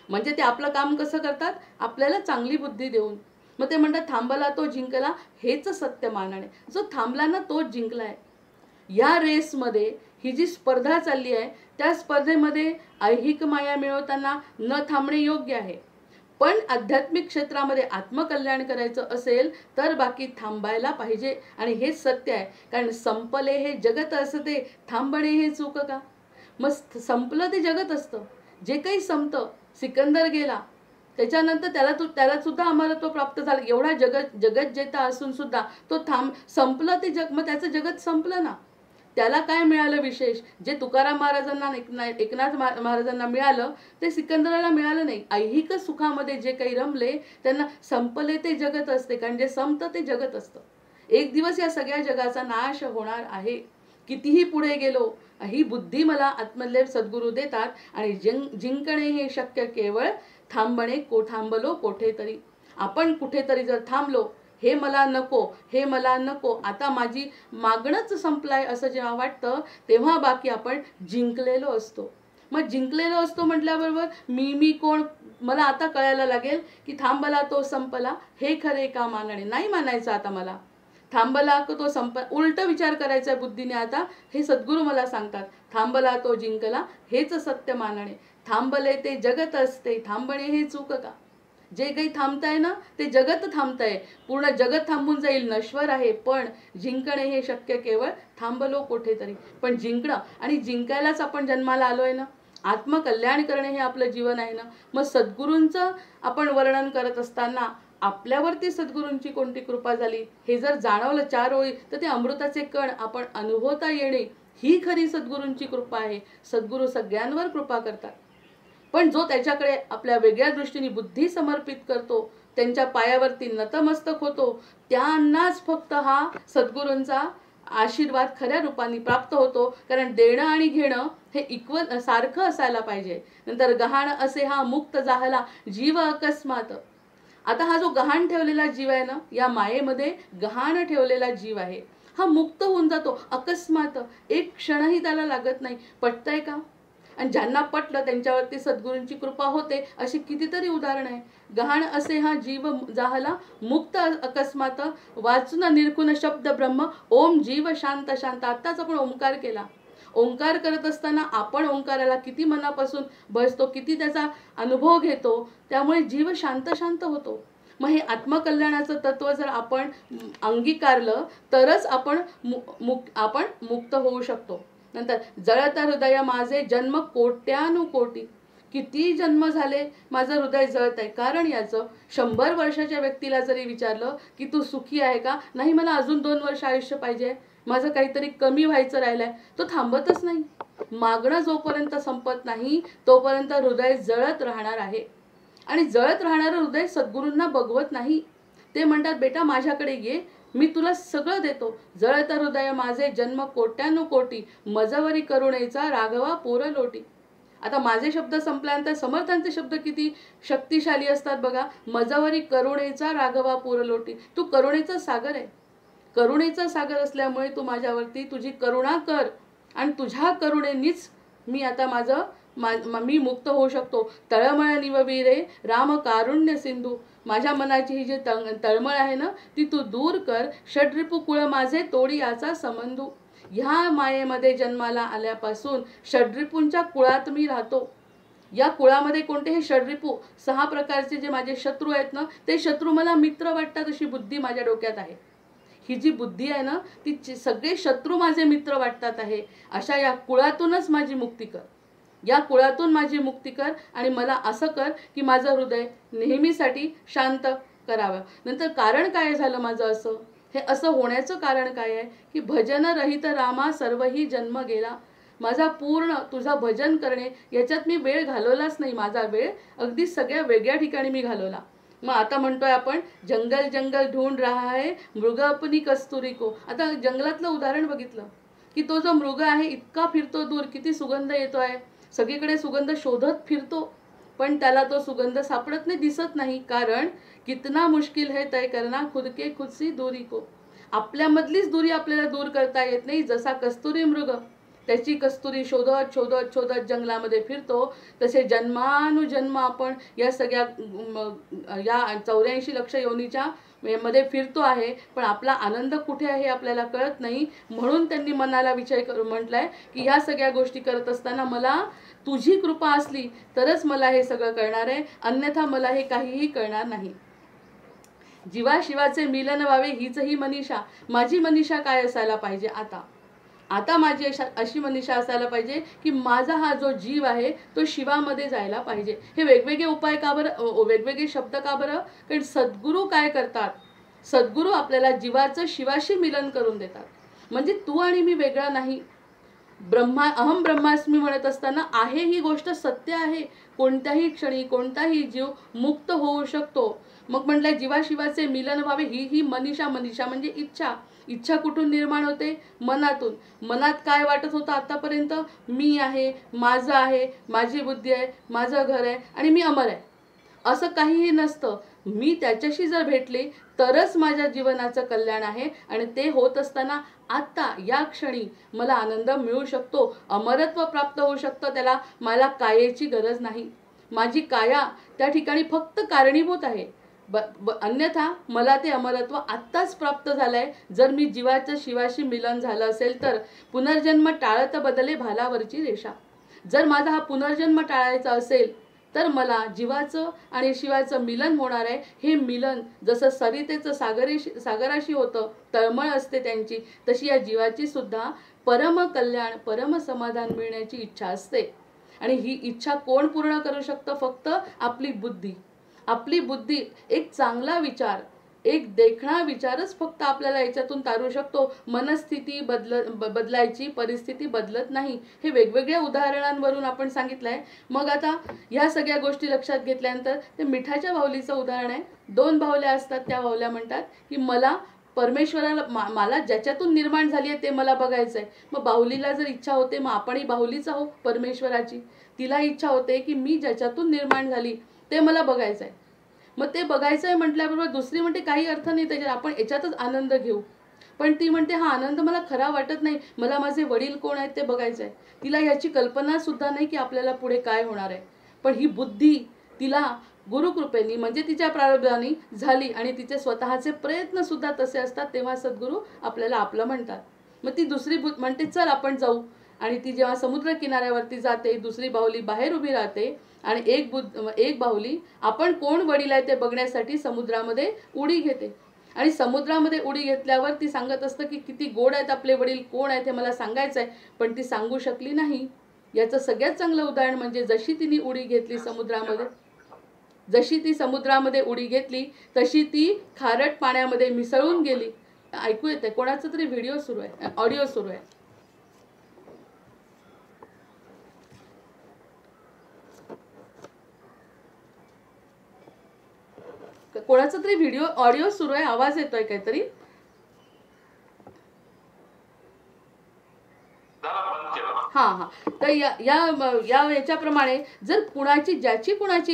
म्हणजे ते आपलं काम कसं करतात, आपल्याला चांगली बुद्धी देऊन. मग ते म्हणतात थांबला तो जिंकला हेच सत्य मानणे. जो थांबला ना तोच जिंकलाय. या रेसमध्ये ही जी स्पर्धा चालली आहे त्या स्पर्धेमध्ये ऐहिक माया मिळवताना न थांबणे योग्य आहे, पण आध्यात्मिक क्षेत्रामध्ये आत्मकल्याण करायचं असेल तर बाकी थांबायला पाहिजे. आणि हेच सत्य आहे. कारण संपले हे जगत असते, थांबणे हे चूक का. मग संपलं ते जगत असतं. जे काही संपतं, सिकंदर गेला त्याच्यानंतर त्याला सुद्धा अमरत्व प्राप्त झालं. एवढा जगत जेता असून सुद्धा तो संपलं ते जग. मग त्याचं जगत संपलं ना. त्याला काय मिळालं विशेष? जे तुकाराम महाराजांना, एकनाथ महाराजांना मिळालं ते सिकंदराला मिळालं नाही. ऐहिक सुखामध्ये जे काही रमले त्यांना संपले ते जगत असते. कारण जे संपतं ते जगत असतं. एक दिवस या सगळ्या जगाचा नाश होणार आहे. कितीही पुढे गेलो, ही बुद्धी मला आत्मलेप सद्गुरू देतात. आणि जिंकणे हे शक्य केवळ थांबणे थांबलो कोठेतरी. आपण कुठेतरी जर थांबलो, हे मला नको, हे मला नको, आता माझी मागणंच संपलाय असं जेव्हा वाटतं तेव्हा बाकी आपण जिंकलेलो असतो. मग जिंकलेलो असतो म्हटल्याबरोबर मी कोण मला आता कळायला लागेल की थांबला तो संपला हे खरे का मानणे. नाही मानायचं आता मला. थांबला तो उलट विचार करायचा बुद्धीने आता. हे सद्गुरू मला सांगतात, थांबला तो जिंकला हेच सत्य मानणे. थांबले ते जगत असते, थांबणे हे चूक का. जे काही थांबताय ना ते जगत थांबताय. पूर्ण जगत थांबून जाईल, नश्वर आहे. पण जिंकणे हे शक्य केवळ थांबलो कोठेतरी. पण जिंकणं आणि जिंकायलाच आपण जन्माला आलोय ना. आत्मकल्याण करणे हे आपलं जीवन आहे ना. मग सद्गुरूंचं आपण वर्णन करत असताना आपल्यावरती सद्गुरूंची कोणती कृपा झाली हे जर जाणवलं 4 ओळी तर ते अमृताचे कण आपण अनुभवता येणे ही खरी सद्गुरूंची कृपा आहे. सद्गुरू सगळ्यांवर कृपा करतात. पण जो त्याच्याकडे आपल्या वेगळ्या दृष्टीने बुद्धी समर्पित करतो, त्यांच्या पायावरती नतमस्तक होतो, त्यांनाच फक्त हा सद्गुरूंचा आशीर्वाद खऱ्या रूपाने प्राप्त होतो. कारण देणं आणि घेणं हे इक्वल सारखं असायला पाहिजे. नंतर गहाण असे हा मुक्त जाहला जीव अकस्मात. आता हा जो गहाण ठेवलेला जीव आहे ना, या मायेमध्ये गहाण ठेवलेला जीव आहे, हा मुक्त होऊन जातो अकस्मात. एक क्षणही त्याला लागत नाही. पटतंय का? आणि ज्यांना पटलं त्यांच्यावरती सद्गुरूंची कृपा होते. अशी कितीतरी उदाहरण आहे. गहाण असे हा जीव जाहला मुक्त अकस्मात, वाचून निरखून शब्द ब्रह्म ओम जीव शांत शांत. आत्ताच आपण ओंकार केला. ओंकार करत असताना आपण ओंकाराला किती मनापासून बसतो, किती त्याचा अनुभव घेतो, त्यामुळे जीव शांत शांत होतो. मग हे आत्मकल्याणाचं तत्व जर आपण अंगीकारलं तरच आपण मुक्त होऊ शकतो. नंतर जळत हृदय माझे जन्म कोट्यानुकोटी. किती जन्म झाले माझं हृदय जळत आहे. कारण याचं 100 वर्षाच्या व्यक्तीला जरी विचारलं की तू सुखी आहे का, नाही मला अजून 2 वर्ष आयुष्य पाहिजे, माझं काहीतरी कमी व्हायचं राहिलंय, तो थांबतच नाही. मागणं जोपर्यंत संपत नाही तोपर्यंत हृदय जळत राहणार आहे. आणि जळत राहणारं हृदय सद्गुरूंना बघवत नाही. ते म्हणतात बेटा माझ्याकडे ये, मी तुला सगळं देतो. जळत हृदय माझे जन्म कोट्यानुकोटी, मजवरी करुणेचा राघवा पूर लोटी. आता माझे शब्द संपल्यानंतर समर्थांचे शब्द किती शक्तिशाली असतात बघा. मजवरी करुणेचा राघवा पूर लोटी. तू करुणेचा सागर आहे. करुणेचा सागर असल्यामुळे तू माझ्यावरती तुझी करुणा कर आणि तुझ्या करुणेनीच मी आता मी मुक्त होऊ शकतो. तळमळ निववीरे राम कारुण्य सिंधू. माझ्या मनाची ही जी तळमळ आहे ना ती तू दूर कर. षड्रिपू कुळ माझे तोडी याचा संबंधू. ह्या मायेमध्ये जन्माला आल्यापासून षड्रिपूंच्या कुळात मी राहतो. या कुळामध्ये कोणते हे षड्रिपू 6 प्रकारचे जे माझे शत्रू आहेत ना, ते शत्रू मला मित्र वाटतात अशी बुद्धी माझ्या डोक्यात आहे. ही जी बुद्धी आहे ना ती सगळे शत्रू माझे मित्र वाटतात आहे. अशा या कुळातूनच माझी मुक्ती कर. या कुळातून माझी मुक्ती कर आणि मला असं कर की माझं हृदय नेहमीसाठी शांत करावं. नंतर कारण काय झालं माझं असं, हे असं होण्याचं कारण काय आहे की भजन रहित रामा सर्वही जन्म गेला. माझा पूर्ण तुझा भजन करणे याच्यात मी वेळ घालवलाच नाही. माझा वेळ अगदी सगळ्या वेगळ्या ठिकाणी मी घालवला. मग आता म्हणतोय आपण जंगल जंगल ढूंढ रहा है मृग अपनी कस्तुरी को. आता जंगलातलं उदाहरण बघितलं की तो जो मृग आहे इतका फिरतो दूर, किती सुगंध येतो आहे, सगळीकडे सुगंध शोधत फिरतो, पण त्याला तो सुगंध सापडत नाही, दिसत नाही. कारण कितना मुश्किल है तय करना खुद के खुद सी दूरी को. आपल्यामधलीच दूरी आपल्याला दूर करता येत नाही. जसा कस्तुरी मृग त्याची कस्तुरी शोधत शोधत शोधत जंगलामध्ये फिरतो, तसे जन्मानुजन्म आपण या सगळ्या या 84 लक्ष योनीच्या मध्ये फिरतो आहे, पण आपला आनंद कुठे आहे हे आपल्याला कळत नाही. म्हणून त्यांनी मनाला विचार करून म्हटलंय की ह्या सगळ्या गोष्टी करत असताना मला तुझी कृपा असली तरच मला हे सगळं कळणार आहे, अन्यथा मला हे काहीही कळणार नाही. जीवाशिवाचे मिलन व्हावे हीच ही मनीषा. माझी मनीषा काय असायला पाहिजे? आता माझी अशी मनीषा असायला पाहिजे की माझा हा जो जीव आहे तो शिवामध्ये जायला पाहिजे. हे वेगवेगळे उपाय का बरं, वेगवेगळे शब्द का बरं? कारण सद्गुरू काय करतात? सद्गुरू आपल्याला जीवाचं शिवाशी मिलन करून देतात. म्हणजे तू आणि मी वेगळा नाही. अहम ब्रह्मास्मी म्हणत असताना आहे ही गोष्ट सत्य आहे. कोणत्याही क्षणी कोणताही जीव मुक्त होऊ शकतो. मग म्हटलंय जीवाशिवाचे मिलन व्हावे ही मनीषा. मनीषा म्हणजे इच्छा कुठून निर्माण होते? मनातून. मनात काय वाटत होतं आतापर्यंत? मी आहे, माझं आहे, माझी बुद्धी आहे, माझं घर आहे आणि मी अमर आहे. असं काहीही नसतं. मी त्याच्याशी जर भेटले तरच माझ्या जीवनाचं कल्याण आहे आणि ते होत असताना आता या क्षणी मला आनंद मिळू शकतो, अमरत्व प्राप्त होऊ शकतं. त्याला मला कायेची गरज नाही. माझी काया त्या ठिकाणी फक्त कारणीभूत आहे. अन्यथा मला ते अमरत्व आत्ताच प्राप्त झालंय जर मी जीवाचं शिवाशी मिलन झालं असेल तर. पुनर्जन्म टाळत बदले भालावरची रेषा. जर माझा हा पुनर्जन्म टाळायचा असेल तर मला जीवाचं आणि शिवाचं मिलन होणार आहे. हे मिलन जसं सरितेचं सागराशी होतं, तळमळ असते त्यांची, तशी या जीवाची सुद्धा परम कल्याण परम समाधान मिळण्याची इच्छा असते. आणि ही इच्छा कोण पूर्ण करू शकतं? फक्त आपली बुद्धी. आपली बुद्धी एक चांगला विचार, एक देखणा विचारच फक्त आपल्याला याच्यातून तारू शकतो. मनस्थिती बदलायची, परिस्थिती बदलत नाही. हे वेगवेगळ्या उदाहरणांवरून आपण सांगितलंय. मग आता ह्या सगळ्या गोष्टी लक्षात घेतल्यानंतर ते मिठाच्या बाहुलीचं उदाहरण आहे. 2 बाहुल्या असतात. त्या बाहुल्या म्हणतात की मला परमेश्वराला मला ज्याच्यातून निर्माण झाली आहे ते मला बघायचं आहे. मग बाहुलीला जर इच्छा होते, मग आपणही बाहुलीच आहो परमेश्वराची. तिला इच्छा होते की मी ज्याच्यातून निर्माण झाली ते मला बघायचं आहे. मग ते बघायचं आहे म्हटल्याबरोबर दुसरी म्हणते काही अर्थ नाही त्याच्यात, आपण याच्यातच आनंद घेऊ. पण ती म्हणते हा आनंद मला खरा वाटत नाही, मला माझे वडील कोण आहेत ते बघायचं आहे. तिला याची कल्पना सुद्धा नाही की आपल्याला पुढे काय होणार आहे. पण ही बुद्धी तिला गुरुकृपेनी म्हणजे तिच्या प्रारब्धाने झाली आणि तिचे स्वतःचे प्रयत्न सुद्धा तसे असतात. तेव्हा सद्गुरू आपल्याला आपलं म्हणतात. मग ती दुसरी म्हणते चल आपण जाऊ. आणि ती जेव्हा समुद्र किनाऱ्यावरती जाते, दुसरी बाहुली बाहेर उभी राहते आणि एक बाहुली आपण कोण वडील आहे ते बघण्यासाठी समुद्रामध्ये उडी घेते. आणि समुद्रामध्ये उडी घेतल्यावर ती सांगत असतं की किती गोड आहेत आपले वडील, कोण आहेत हे मला सांगायचं आहे. पण ती सांगू शकली नाही. याचं सगळ्यात चांगलं उदाहरण म्हणजे जशी तिने उडी घेतली समुद्रामध्ये, जशी ती समुद्रामध्ये उडी घेतली तशी ती खारट पाण्यामध्ये मिसळून गेली. ऐकू येते कोणाचा तरी व्हिडिओ सुरू आहे, ऑडिओ सुरू आहे. कोणाचा तरी व्हिडिओ ऑडिओ सुरू आहे, आवाज येतोय काहीतरी. हा. तर याच्याप्रमाणे जर ज्याची कुणाची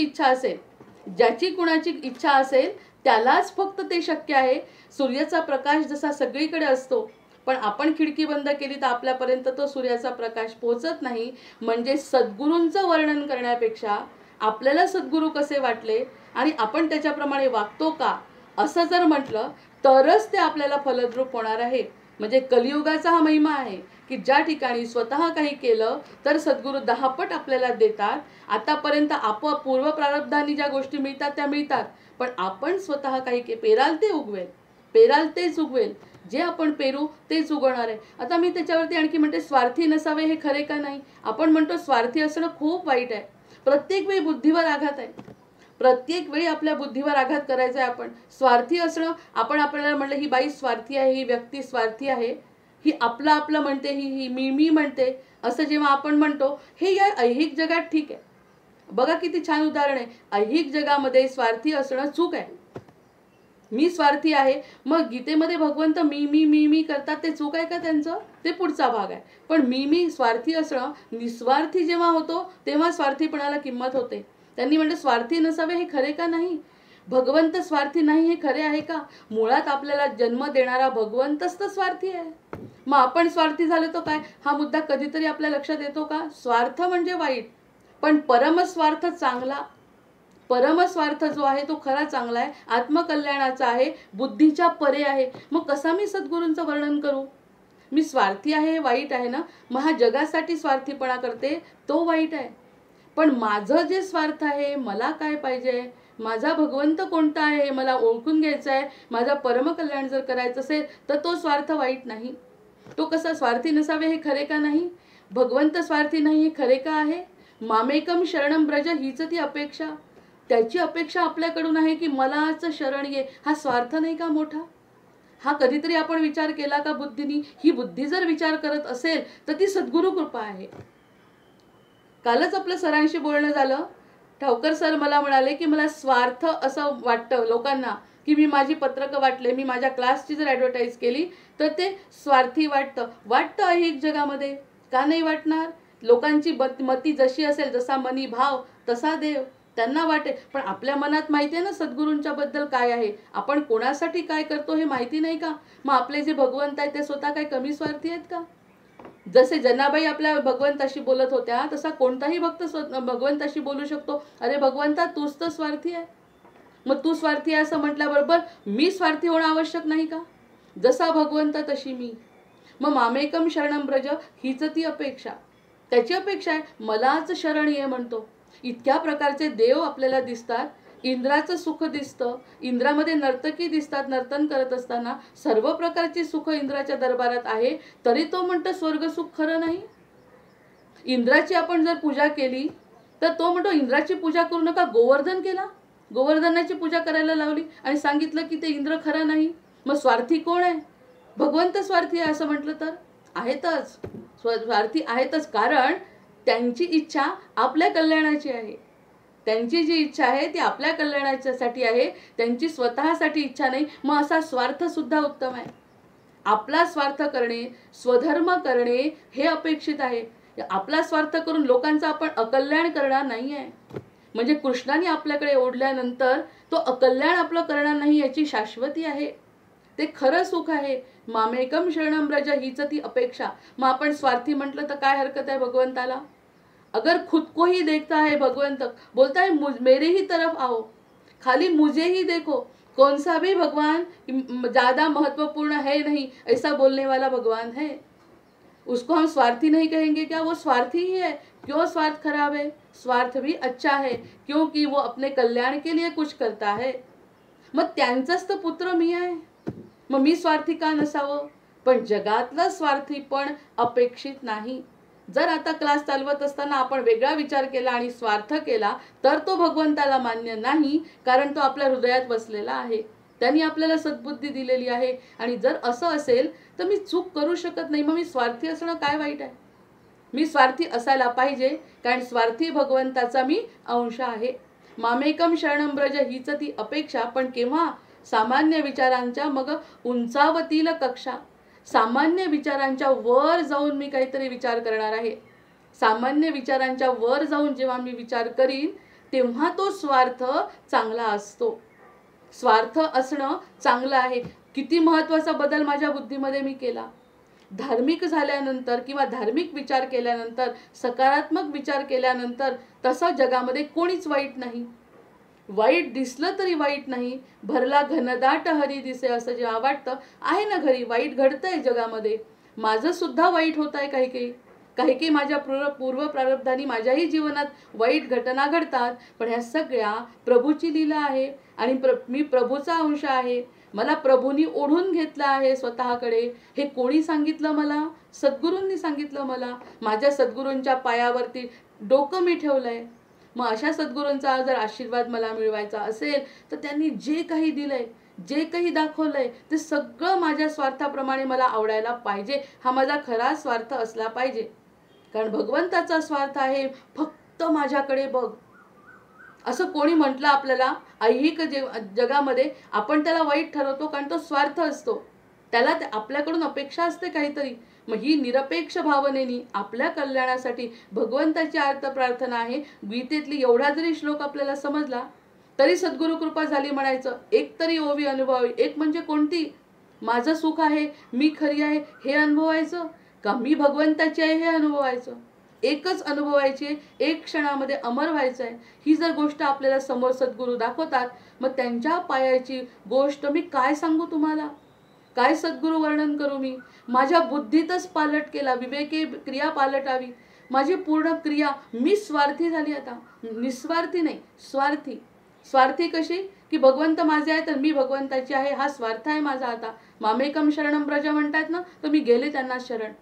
इच्छा असेल त्यालाच फक्त ते शक्य आहे. सूर्याचा प्रकाश जसा सगळीकडे असतो पण आपण खिडकी बंद केली तर आपल्यापर्यंत तो सूर्याचा प्रकाश पोहोचत नाही. म्हणजे सद्गुरूंचं वर्णन करण्यापेक्षा आपल्याला सद्गुरू कसे वाटले आणि आपण त्याच्याप्रमाणे वागतो का असं जर म्हटलं तरच ते आपल्याला फलद्रूप होणार आहे. म्हणजे कलियुगाचा हा महिमा आहे की ज्या ठिकाणी स्वतः काही केलं तर सद्गुरू 10 पट आपल्याला देतात. आतापर्यंत आपोआप पूर्व प्रारब्धांनी ज्या गोष्टी मिळतात त्या मिळतात, पण आपण स्वतः काही पेराल तेच उगवेल. जे आपण पेरू तेच उगवणार आहे. आता मी त्याच्यावरती आणखी म्हणते स्वार्थी नसावे हे खरे का नाही. आपण म्हणतो स्वार्थी असणं खूप वाईट आहे. प्रत्येक वेळी बुद्धीवर आघात आहे. प्रत्येक वेळी आपल्या बुद्धीवर आघात करायचा आहे. आपण स्वार्थी असणं, आपल्याला म्हणलं ही बाई स्वार्थी आहे, ही व्यक्ती स्वार्थी आहे, ही आपलं म्हणते, ही मी म्हणते, असं जेव्हा आपण म्हणतो हे या ऐहिक जगात ठीक आहे. बघा किती छान उदाहरण आहे. ऐहिक जगामध्ये स्वार्थी असणं चूक आहे. मी स्वार्थी आहे. मग गीतेमध्ये भगवंत मी करतात ते चूक आहे का त्यांचं? ते पुढचा भाग आहे. पण मी स्वार्थी असणं निस्वार्थी जेव्हा होतो तेव्हा स्वार्थीपणाला किंमत होते. त्यांनी म्हणलं स्वार्थी नसावे हे खरे का नाही. भगवंत स्वार्थी नाही हे खरे आहे का? मुळात आपल्याला जन्म देणारा भगवंतच तर स्वार्थी आहे. मग आपण स्वार्थी झालो तो काय? हा मुद्दा कधीतरी आपल्या लक्षात येतो का? स्वार्थ म्हणजे वाईट, पण परमस्वार्थ चांगला. परमस्वार्थ जो आहे तो खरा चांगला आहे, आत्मकल्याणाचा आहे, बुद्धीच्या परे आहे. मग कसा मी सद्गुरूंचं वर्णन करू? मी स्वार्थी आहे हे वाईट आहे ना, मग हा जगासाठी स्वार्थीपणा करते तो वाईट आहे. पण माझं जे स्वार्थ आहे, मला काय पाहिजे, माझा भगवंत कोणता आहे हे मला ओळखून घ्यायचं आहे, माझा परमकल्याण जर करायचं असेल तर तो स्वार्थ वाईट नाही. तो कसा स्वार्थी नसावे हे खरे का नाही? भगवंत स्वार्थी नाही हे खरे का आहे? मामेकम शरणम ब्रज हीच ती अपेक्षा. त्याची अपेक्षा आपल्याकडून आहे की मलाच शरण ये. हा स्वार्थ नाही का मोठा? हा कधीतरी आपण विचार केला का बुद्धीनी? ही बुद्धी जर विचार करत असेल तर ती सद्गुरु कृपा आहे. कालच आपलं सरांशी बोलणं झालं. ठावकर सर मला म्हणाले की मला स्वार्थ असं वाटतं लोकांना की मी माझी पत्रकं वाटले, मी माझ्या क्लासची जर ॲडव्हर्टाईज केली तर ते स्वार्थी वाटतं ऐहिक जगामध्ये. का नाही वाटणार? लोकांची मती जशी असेल, जसा मनी भाव तसा देव, त्यांना वाटेल. पण आपल्या मनात माहिती आहे ना सद्गुरूंच्या बद्दल काय आहे, आपण कोणासाठी काय करतो हे माहिती नाही का? मग आपले जे भगवंत आहेत ते स्वतः काय कमी स्वार्थी आहेत का? जसे जनाबाई आपल्या भगवंताशी बोलत होत्या तसा कोणताही भक्त भगवंताशी बोलू शकतो, अरे भगवंता तूच तर स्वार्थी आहे. मग तू स्वार्थी आहे असं म्हटल्याबरोबर मी स्वार्थी होणं आवश्यक नाही का? जसा भगवंत तशी मी. मग मामेकम शरणम ब्रज हीच ती अपेक्षा. त्याची अपेक्षा आहे मलाच शरण ये म्हणतो. इतक्या प्रकारचे देव आपल्याला दिसतात. इंद्राचं सुख दिसतं, इंद्रामध्ये नर्तकी दिसतात नर्तन करत असताना. सर्व प्रकारची सुख इंद्राच्या दरबारात आहे, तरी तो म्हणतो स्वर्ग सुख खरं नाही. इंद्राची आपण जर पूजा केली तर तो म्हणतो इंद्राची पूजा करू नका, गोवर्धन केला, गोवर्धनाची पूजा करायला लावली आणि सांगितलं की ते इंद्र खरा नाही. मग स्वार्थी कोण आहे? भगवंत स्वार्थी आहे असं म्हटलं तर आहेतच, स्वार्थी आहेतच. कारण त्यांची इच्छा आपल्या कल्याणाची आहे. त्यांची जी इच्छा आहे ती आपल्या कल्याणाच्यासाठी आहे, त्यांची स्वतःसाठी इच्छा नाही. मग असा स्वार्थ सुद्धा उत्तम आहे. आपला स्वार्थ करणे, स्वधर्म करणे हे अपेक्षित आहे. आपला स्वार्थ करून लोकांचं आपण अकल्याण करणार नाही आहे. म्हणजे कृष्णाने आपल्याकडे ओढल्यानंतर तो अकल्याण आपलं करणार नाही याची शाश्वती आहे. ते खरं सुख आहे. मामेकम शरणम ब्रज हीच ती अपेक्षा. मग आपण स्वार्थी म्हटलं तर काय हरकत आहे भगवंताला? अगर खुद को ही देखता है भगवंत, बोलता है मेरे ही तरफ आओ, खाली मुझे ही देखो, कौन सा भी भगवान ज़्यादा महत्वपूर्ण है नहीं, ऐसा बोलने वाला भगवान है. उसको हम स्वार्थी नहीं कहेंगे क्या? वो स्वार्थी ही है. क्यों स्वार्थ खराब है? स्वार्थ भी अच्छा है, क्योंकि वो अपने कल्याण के लिए कुछ करता है. मग त्यांचाच तर पुत्र मी आहे, मग मी स्वार्थी का नसावं? पण जगातलं स्वार्थी पण अपेक्षित नाही. जर आता क्लास चालवत असताना आपण वेगळा विचार केला आणि स्वार्थ केला तर तो भगवंताला मान्य नाही, कारण तो आपल्या हृदयात बसलेला आहे. त्यांनी आपल्याला सद्बुद्धी दिलेली आहे. आणि जर असं असेल तर मी चूक करू शकत नाही. मग मी स्वार्थी असणं काय वाईट आहे? मी स्वार्थी असायला पाहिजे, कारण स्वार्थी भगवंताचा मी अंश आहे. मामेकम शरणम ब्रज हीच ती अपेक्षा. पण केव्हा? सामान्य विचारांच्या मग उंचावतील कक्षा. सामान्य विचारांच्या वर जाऊन मी काहीतरी विचार करणार आहे. सामान्य विचारांच्या वर जाऊन जेव्हा मी विचार करीन तेव्हा तो स्वार्थ चांगला असतो. स्वार्थ असणं चांगलं आहे. किती महत्त्वाचा बदल माझ्या बुद्धीमध्ये मी केला. धार्मिक झाल्यानंतर किंवा धार्मिक विचार केल्यानंतर, सकारात्मक विचार केल्यानंतर तसं जगामध्ये कोणीच वाईट नाही. वाईट दिसलं तरी वाईट नाही. भरला घनदाट हरी दिसे असं जेव्हा वाटतं आहे ना, घरी वाईट घडतंय जगामध्ये, माझं सुद्धा वाईट होत आहे. काही माझ्या पूर्व प्रारब्धानी माझ्याही जीवनात वाईट घटना घडतात. पण ह्या सगळ्या प्रभूची लीला आहे आणि मी प्रभूचा अंश आहे. मला प्रभूंनी ओढून घेतलं आहे स्वतःकडे. हे कोणी सांगितलं मला? सद्गुरूंनी सांगितलं मला. माझ्या सद्गुरूंच्या पायावरती डोकं मी ठेवलंय. मग अशा सद्गुरूंचा जर आशीर्वाद मला मिळवायचा असेल तर त्यांनी जे काही दिलंय, जे काही दाखवलंय ते सगळं माझ्या स्वार्थाप्रमाणे मला आवडायला पाहिजे. हा माझा खरा स्वार्थ असला पाहिजे. कारण भगवंताचा स्वार्थ आहे फक्त माझ्याकडे बघ असं कोणी म्हटलं आपल्याला ऐहिक जगामध्ये, आपण त्याला वाईट ठरवतो कारण तो स्वार्थ असतो. त्याला आपल्याकडून अपेक्षा असते काहीतरी. मग ही निरपेक्ष भावनेनी आपल्या कल्याणासाठी भगवंताची आर्त प्रार्थना आहे. गीतेतली एवढा जरी श्लोक आपल्याला समजला तरी सद्गुरु कृपा झाली म्हणायचं. एक तरी ओवी अनुभवावी. एक म्हणजे कोणती? माझं सुख आहे, मी खरी आहे हे अनुभवायचं, का मी भगवंताची आहे हे अनुभवायचं. एकच अनुभवायची आहे, एक क्षणामध्ये अमर व्हायचं आहे. ही जर गोष्ट आपल्याला समोर सद्गुरू दाखवतात, मग त्यांच्या पायाची गोष्ट मी काय सांगू तुम्हाला, काय सद्गुरू वर्णन करू मी. माझ्या बुद्धीतच पालट केला, विवेके क्रिया पालटावी. माझी पूर्ण क्रिया, मी स्वार्थी झाली आता, निस्वार्थी नाही, स्वार्थी. स्वार्थी कशी की भगवंत माझे आहे तर मी भगवंताची आहे, हा स्वार्थ आहे माझा आता. मामेकम शरणम ब्रज म्हणतात ना, तर मी गेले त्यांना शरण.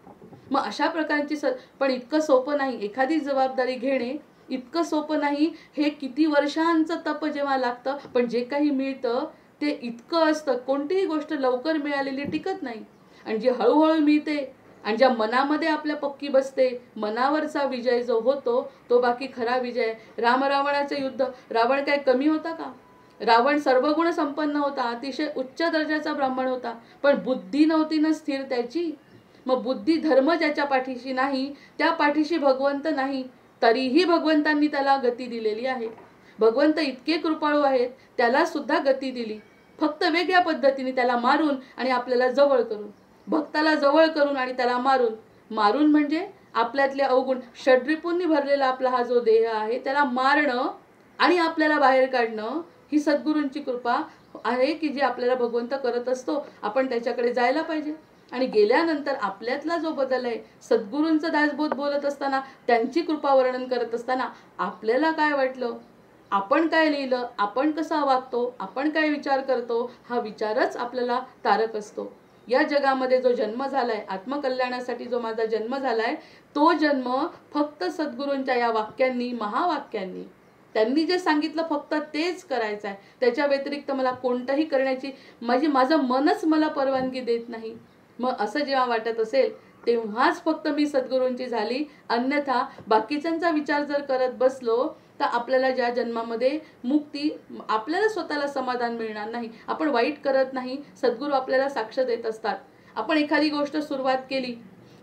मग अशा प्रकारची पण इतकं सोपं नाही. एखादी जबाबदारी घेणे इतकं सोपं नाही. हे किती वर्षांचं तप जेव्हा लागतं, पण जे काही मिळतं ते इतकं असतं. कोणतीही गोष्ट लवकर मिळालेली टिकत नाही, आणि जी हळूहळू मिळते आणि ज्या मनामध्ये आपल्या पक्की बसते, मनावरचा विजय जो होतो तो बाकी खरा विजय. राम रावणाचं युद्ध, रावण काय कमी होता का? रावण सर्वगुण संपन्न होता, अतिशय उच्च दर्जाचा ब्राह्मण होता, पण बुद्धी नव्हती ना स्थिर त्याची. मग बुद्धी धर्म ज्याच्या पाठीशी नाही त्या पाठीशी भगवंत नाही, तरीही भगवंतांनी त्याला गती दिलेली आहे. भगवंत इतके कृपाळू आहेत, त्याला सुद्धा गती दिली, फक्त वेगळ्या पद्धतीने, त्याला मारून आणि आपल्याला जवळ करून. भक्ताला जवळ करून आणि त्याला मारून. मारून म्हणजे आपल्यातले अवगुण षड्रिपूंनी भरलेला आपला हा जो देह आहे त्याला मारणं आणि आपल्याला बाहेर काढणं, ही सद्गुरूंची कृपा आहे की जी आपल्याला भगवंत करत असतो. आपण त्याच्याकडे जायला पाहिजे. आणि गेल्यानंतर आपल्यातला जो बदल आहे, सद्गुरूंचं दासबोध बोलत असताना, त्यांची कृपा वर्णन करत असताना आपल्याला काय वाटलं, आपण काय लिहिलं, आपण कसा वागतो, आपण काय विचार करतो, हा विचारच आपल्याला तारक असतो. या जगामध्ये जो जन्म झालाय, आत्मकल्याणासाठी जो माझा जन्म झालाय, तो जन्म फक्त सद्गुरूंच्या या वाक्यांनी, महावाक्यांनी, त्यांनी जे सांगितलं फक्त तेच करायचं आहे. त्याच्या व्यतिरिक्त मला कोणतंही करण्याची माझं मनच मला परवानगी देत नाही. मग असं जेव्हा वाटत असेल तेव्हाच फक्त मी सद्गुरूंची झाली. अन्यथा बाकीच्यांचा विचार जर करत बसलो तर आपल्याला ज्या जन्मामध्ये मुक्ती, आपल्याला स्वतःला समाधान मिळणार नाही. आपण वाईट करत नाही, सद्गुरू आपल्याला साक्ष देत असतात. आपण एखादी गोष्ट सुरुवात केली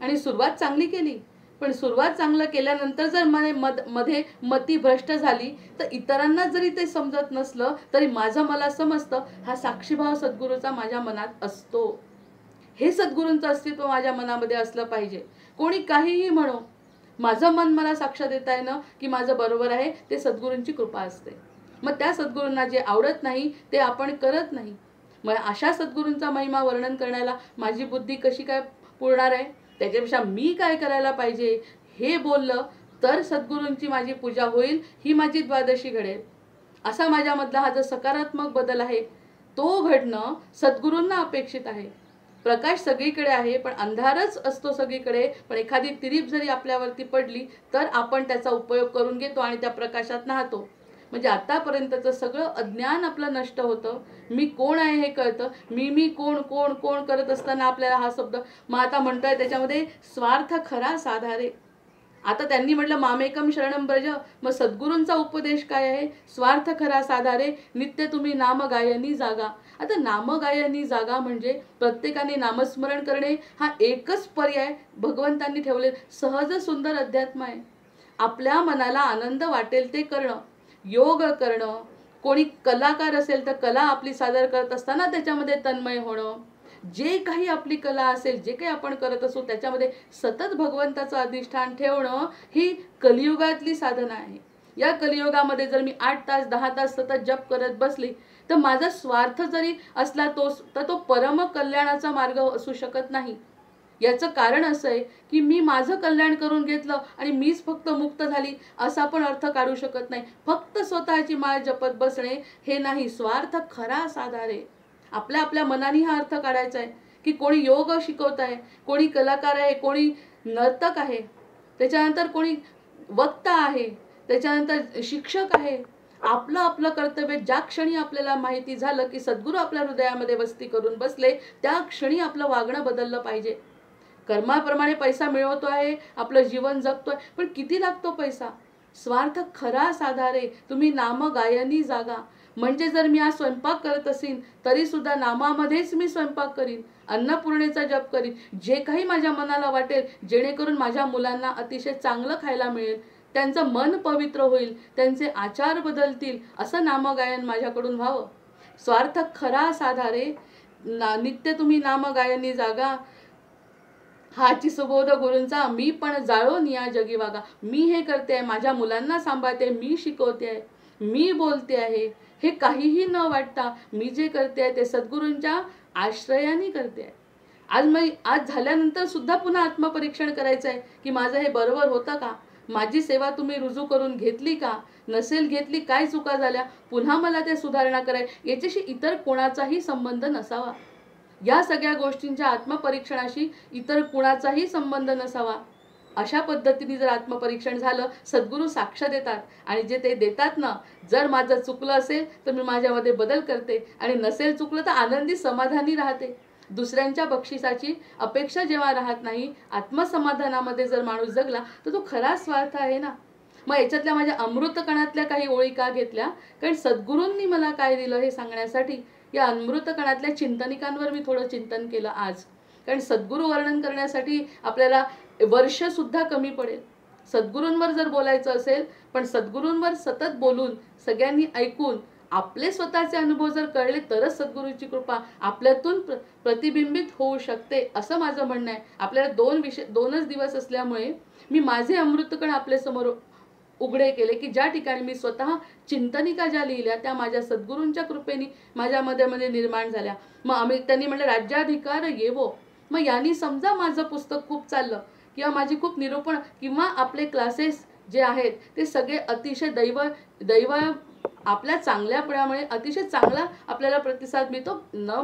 आणि सुरुवात चांगली केली, पण सुरुवात चांगलं केल्यानंतर जर मध्ये मती भ्रष्ट झाली तर इतरांना जरी ते समजत नसलं तरी माझं मला समजतं. हा साक्षीभाव सद्गुरूचा माझ्या मनात असतो. हे सद्गुरूंचं अस्तित्व माझ्या मनामध्ये असलं पाहिजे. कोणी काहीही म्हणो, माझं मन मला साक्ष देत आहे ना की माझं बरोबर आहे, ते सद्गुरूंची कृपा असते. मग त्या सद्गुरूंना जे आवडत नाही ते आपण करत नाही. मग अशा सद्गुरूंचा महिमा वर्णन करण्याला माझी बुद्धी कशी काय पुरणार आहे? त्याच्यापेक्षा मी काय करायला पाहिजे हे बोललं तर सद्गुरूंची माझी पूजा होईल, ही माझी द्वादशी घडेल. असा माझ्यामधला हा जो सकारात्मक बदल आहे तो घडणं सद्गुरूंना अपेक्षित आहे. प्रकाश सगळीकडे आहे पण अंधारच असतो सगळीकडे. पण एखादी तिरीप जरी आपल्यावरती पडली तर आपण त्याचा उपयोग करून घेतो आणि त्या प्रकाशात नाहतो. म्हणजे आतापर्यंतचं सगळं अज्ञान आपलं नष्ट होतं. मी कोण आहे हे कळतं. मी कोण कोण कोण करत असताना आपल्याला हा शब्द मग आता म्हणतोय त्याच्यामध्ये स्वार्थ खरा साधारे. आता त्यांनी म्हटलं मामेकम शरणम ब्रज, मग सद्गुरूंचा उपदेश काय आहे? स्वार्थ खरा साधारे, नित्य तुम्ही नामगायनी जागा. आता नामगायनी जागा म्हणजे प्रत्येकाने नामस्मरण करणे हा एकच पर्याय भगवंतांनी ठेवले. सहज सुंदर अध्यात्म आहे. आपल्या मनाला आनंद वाटेल ते करणं, योग करणं. कोणी कलाकार असेल तर कला आपली सादर करत असताना त्याच्यामध्ये तन्मय होणं. जे काही आपली कला असेल, जे काही आपण करत असू त्याच्यामध्ये सतत भगवंताचं अधिष्ठान ठेवणं ही कलियुगातली साधना आहे. या कलियुगामध्ये जर मी 8 तास 10 तास सतत जप करत बसली तर माझा स्वार्थ जरी असला तर तो परम कल्याणाचा मार्ग असू शकत नाही. याचं कारण असं आहे की मी माझं कल्याण करून घेतलं आणि मीच फक्त मुक्त झाली असा पण अर्थ काढू शकत नाही. फक्त स्वतःची माळ जपत बसणे हे नाही. स्वार्थ खरा साधारे. आपल्या आपल्या मनाने हा अर्थ काढायचा आहे की कोणी योग शिकवत आहे, कोणी कलाकार आहे, कोणी नर्तक आहे, त्याच्यानंतर कोणी वक्ता आहे, त्याच्यानंतर शिक्षक आहे. आपलं आपलं कर्तव्य ज्या क्षणी आपल्याला माहिती झालं की सद्गुरू आपल्या हृदयामध्ये वस्ती करून बसले त्या क्षणी आपलं वागणं बदललं पाहिजे. कर्माप्रमाणे पैसा मिळवतो आहे, आपलं जीवन जगतोय, पण किती लागतो पैसा? स्वार्थ खरा साधारे, तुम्ही नाम गायनी जागा. म्हणजे जर मी आज स्वयंपाक करत असेन तरी सुद्धा नामामध्येच मी स्वयंपाक करीन, अन्नपूर्णेचा जप करीन. जे काही माझ्या मनाला वाटेल जेणेकरून माझ्या मुलांना अतिशय चांगलं खायला मिळेल, त्यांचं मन पवित्र होईल, त्यांचे आचार बदलतील, असं नामगायन माझ्याकडून व्हावं. स्वार्थ खरा साधारे, नित्य तुम्ही नामगायनी जागा. हाची सुबोध गुरूंचा मी पण जाळून या जगी वागा. मी हे करते आहे, माझ्या मुलांना सांभाळते, मी शिकवते आहे, मी बोलते आहे, हे काहीही न वाटता मी जे करते आहे ते सद्गुरूंच्या आश्रयाने करते आहे. आज झाल्यानंतर सुद्धा पुन्हा आत्मपरीक्षण करायचं आहे की माझं हे बरोबर होतं का, माझी सेवा तुम्ही रुजू करून घेतली का, नसेल घेतली, काय चुका झाल्या, पुन्हा मला ते सुधारणा कराय, याच्याशी इतर कोणाचाही संबंध नसावा. या सगळ्या गोष्टींच्या आत्मपरीक्षणाशी इतर कुणाचाही संबंध नसावा. अशा पद्धतीने जर आत्मपरीक्षण झालं, सद्गुरू साक्ष देतात आणि जे ते देतात ना, जर माझं चुकलं असेल तर मी माझ्यामध्ये बदल करते आणि नसेल चुकलं तर आनंदी समाधानी राहते. दुसऱ्यांच्या बक्षिसाची अपेक्षा जेव्हा राहत नाही, आत्मसमाधानामध्ये जर माणूस जगला तर तो खरा स्वार्थ आहे ना. मग याच्यातल्या माझ्या अमृतकणातल्या काही ओळी का घेतल्या, कारण सद्गुरूंनी मला काय दिलं हे सांगण्यासाठी या अमृतकणातल्या चिंतनिकांवर मी थोडं चिंतन केलं आज. कारण सद्गुरू वर्णन करण्यासाठी आपल्याला वर्षसुद्धा कमी पडेल. सद्गुरूंवर जर बोलायचं असेल, पण सद्गुरूंवर सतत बोलून सगळ्यांनी ऐकून आपले स्वतःचे अनुभव जर कळले तरच सद्गुरूची कृपा आपल्यातून प्रतिबिंबित होऊ शकते, असं माझं म्हणणं आहे. आपल्याला दोनच दिवस असल्यामुळे मी माझे अमृतकण आपल्यासमोर उघडे केले की ज्या ठिकाणी मी स्वतः चिंतनिका ज्या लिहिल्या त्या माझ्या सद्गुरूंच्या कृपेने माझ्यामध्ये निर्माण झाल्या. मग त्यांनी म्हटलं राज्याधिकार येवो. मग यांनी समजा माझं पुस्तक खूप चाललं किंवा माझी खूप निरूपण किंवा आपले क्लासेस जे आहेत ते सगळे अतिशय दैव आपल्या चांगल्यापणामुळे अतिशय चांगला आपल्याला प्रतिसाद मिळतो. न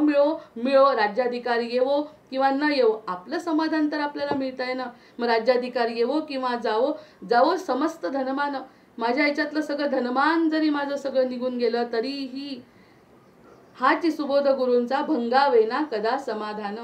मिळो राज्याधिकारी येवो किंवा न येवो, आपलं समाधान तर आपल्याला मिळत आहे ना. मग राज्याधिकारी येवो किंवा जावो समस्त धनमान. माझ्या याच्यातलं सगळं धनमान जरी माझं सगळं निघून गेलं तरीही हाची सुबोध गुरूंचा भंगावेना कदा समाधान.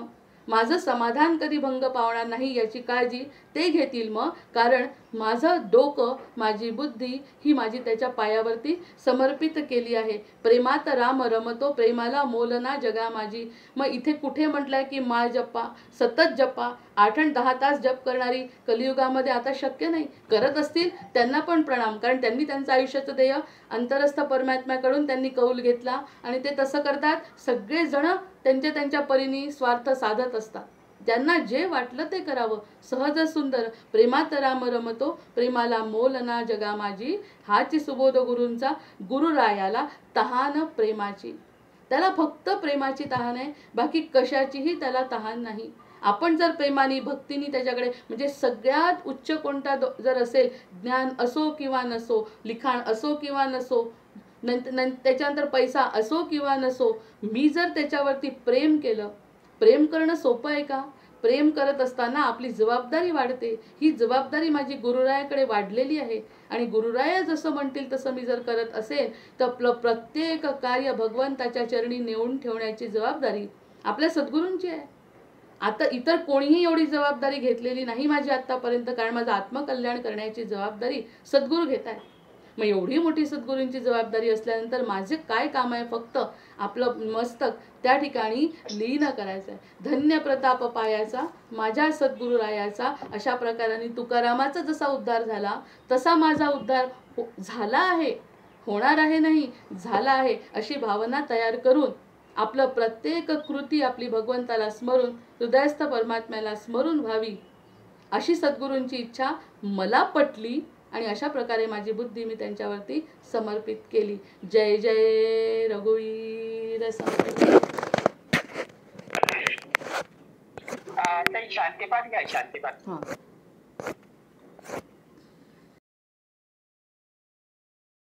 माझं समाधान कधी भंग पावणार नाही याची काळजी ते घेतील. मग कारण माझं डोकं, माझी बुद्धी ही माझी त्याच्या पायावरती समर्पित केली आहे. प्रेमात राम रमतो, प्रेमाला मोलना जगा माझी. मग इथे कुठे म्हटलंय की माळ जपा, सतत जपा. 8 आणि 10 तास जप करणारी कलियुगामध्ये आता शक्य नाही. करत असतील त्यांना पण प्रणाम, कारण त्यांनी त्यांचं आयुष्याचं ध्येय अंतरस्थ परमात्म्याकडून त्यांनी कौल घेतला आणि ते तसं करतात. सगळेजण त्यांच्या परीने स्वार्थ साधत असतात. ज्यांना जे वाटलं ते करावं. सहज सुंदर प्रेमात राम रमतो, प्रेमाला मोल ना जगा माझी. हाची सुबोध गुरूंचा गुरुरायाला तहान प्रेमाची. त्याला फक्त प्रेमाची तहान आहे, बाकी कशाचीही त्याला तहान नाही. आपण जर प्रेमाने भक्तीने त्याच्याकडे, म्हणजे सगळ्यात उच्च कोणता जर असेल, ज्ञान असो किंवा नसो, लिखाण असो किंवा नसो, त्याच्यानंतर पैसा असो किंवा नसो, मी जर त्याच्यावरती प्रेम केलं. प्रेम करणं सोपं आहे का? प्रेम करत असताना आपली जबाबदारी वाढते. ही जबाबदारी माझी गुरुरायाकडे वाढलेली आहे आणि गुरुराया जसं म्हणतील तसं मी जर करत असेल तर प्रत्येक कार्य भगवंताच्या चरणी नेऊन ठेवण्याची जबाबदारी आपल्या सद्गुरूंची आहे. आता इतर कोणीही एवढी जबाबदारी घेतलेली नाही माझी आत्तापर्यंत, कारण माझं आत्मकल्याण करण्याची जबाबदारी सद्गुरू घेत आहेत. मग एवढी मोठी सद्गुरूंची जबाबदारी असल्यानंतर माझे काय काम आहे? फक्त आपलं मस्तक त्या ठिकाणी लीन करायचं आहे. धन्य प्रताप पायाचा माझ्या सद्गुरुरायाचा. अशा प्रकाराने तुकारामाचा जसा उद्धार झाला तसा माझा उद्धार झाला आहे, होणार आहे नाही, झाला आहे, अशी भावना तयार करून आपलं प्रत्येक कृती आपली भगवंताला स्मरून, हृदयस्थ परमात्म्याला स्मरून व्हावी, अशी सद्गुरूंची इच्छा मला पटली आणि अशा प्रकारे माझी बुद्धी मी त्यांच्यावरती समर्पित केली. जय जय रघुवीर समर्थ. काही शांतीपाठ घ्या, शांतीपाठ. हां.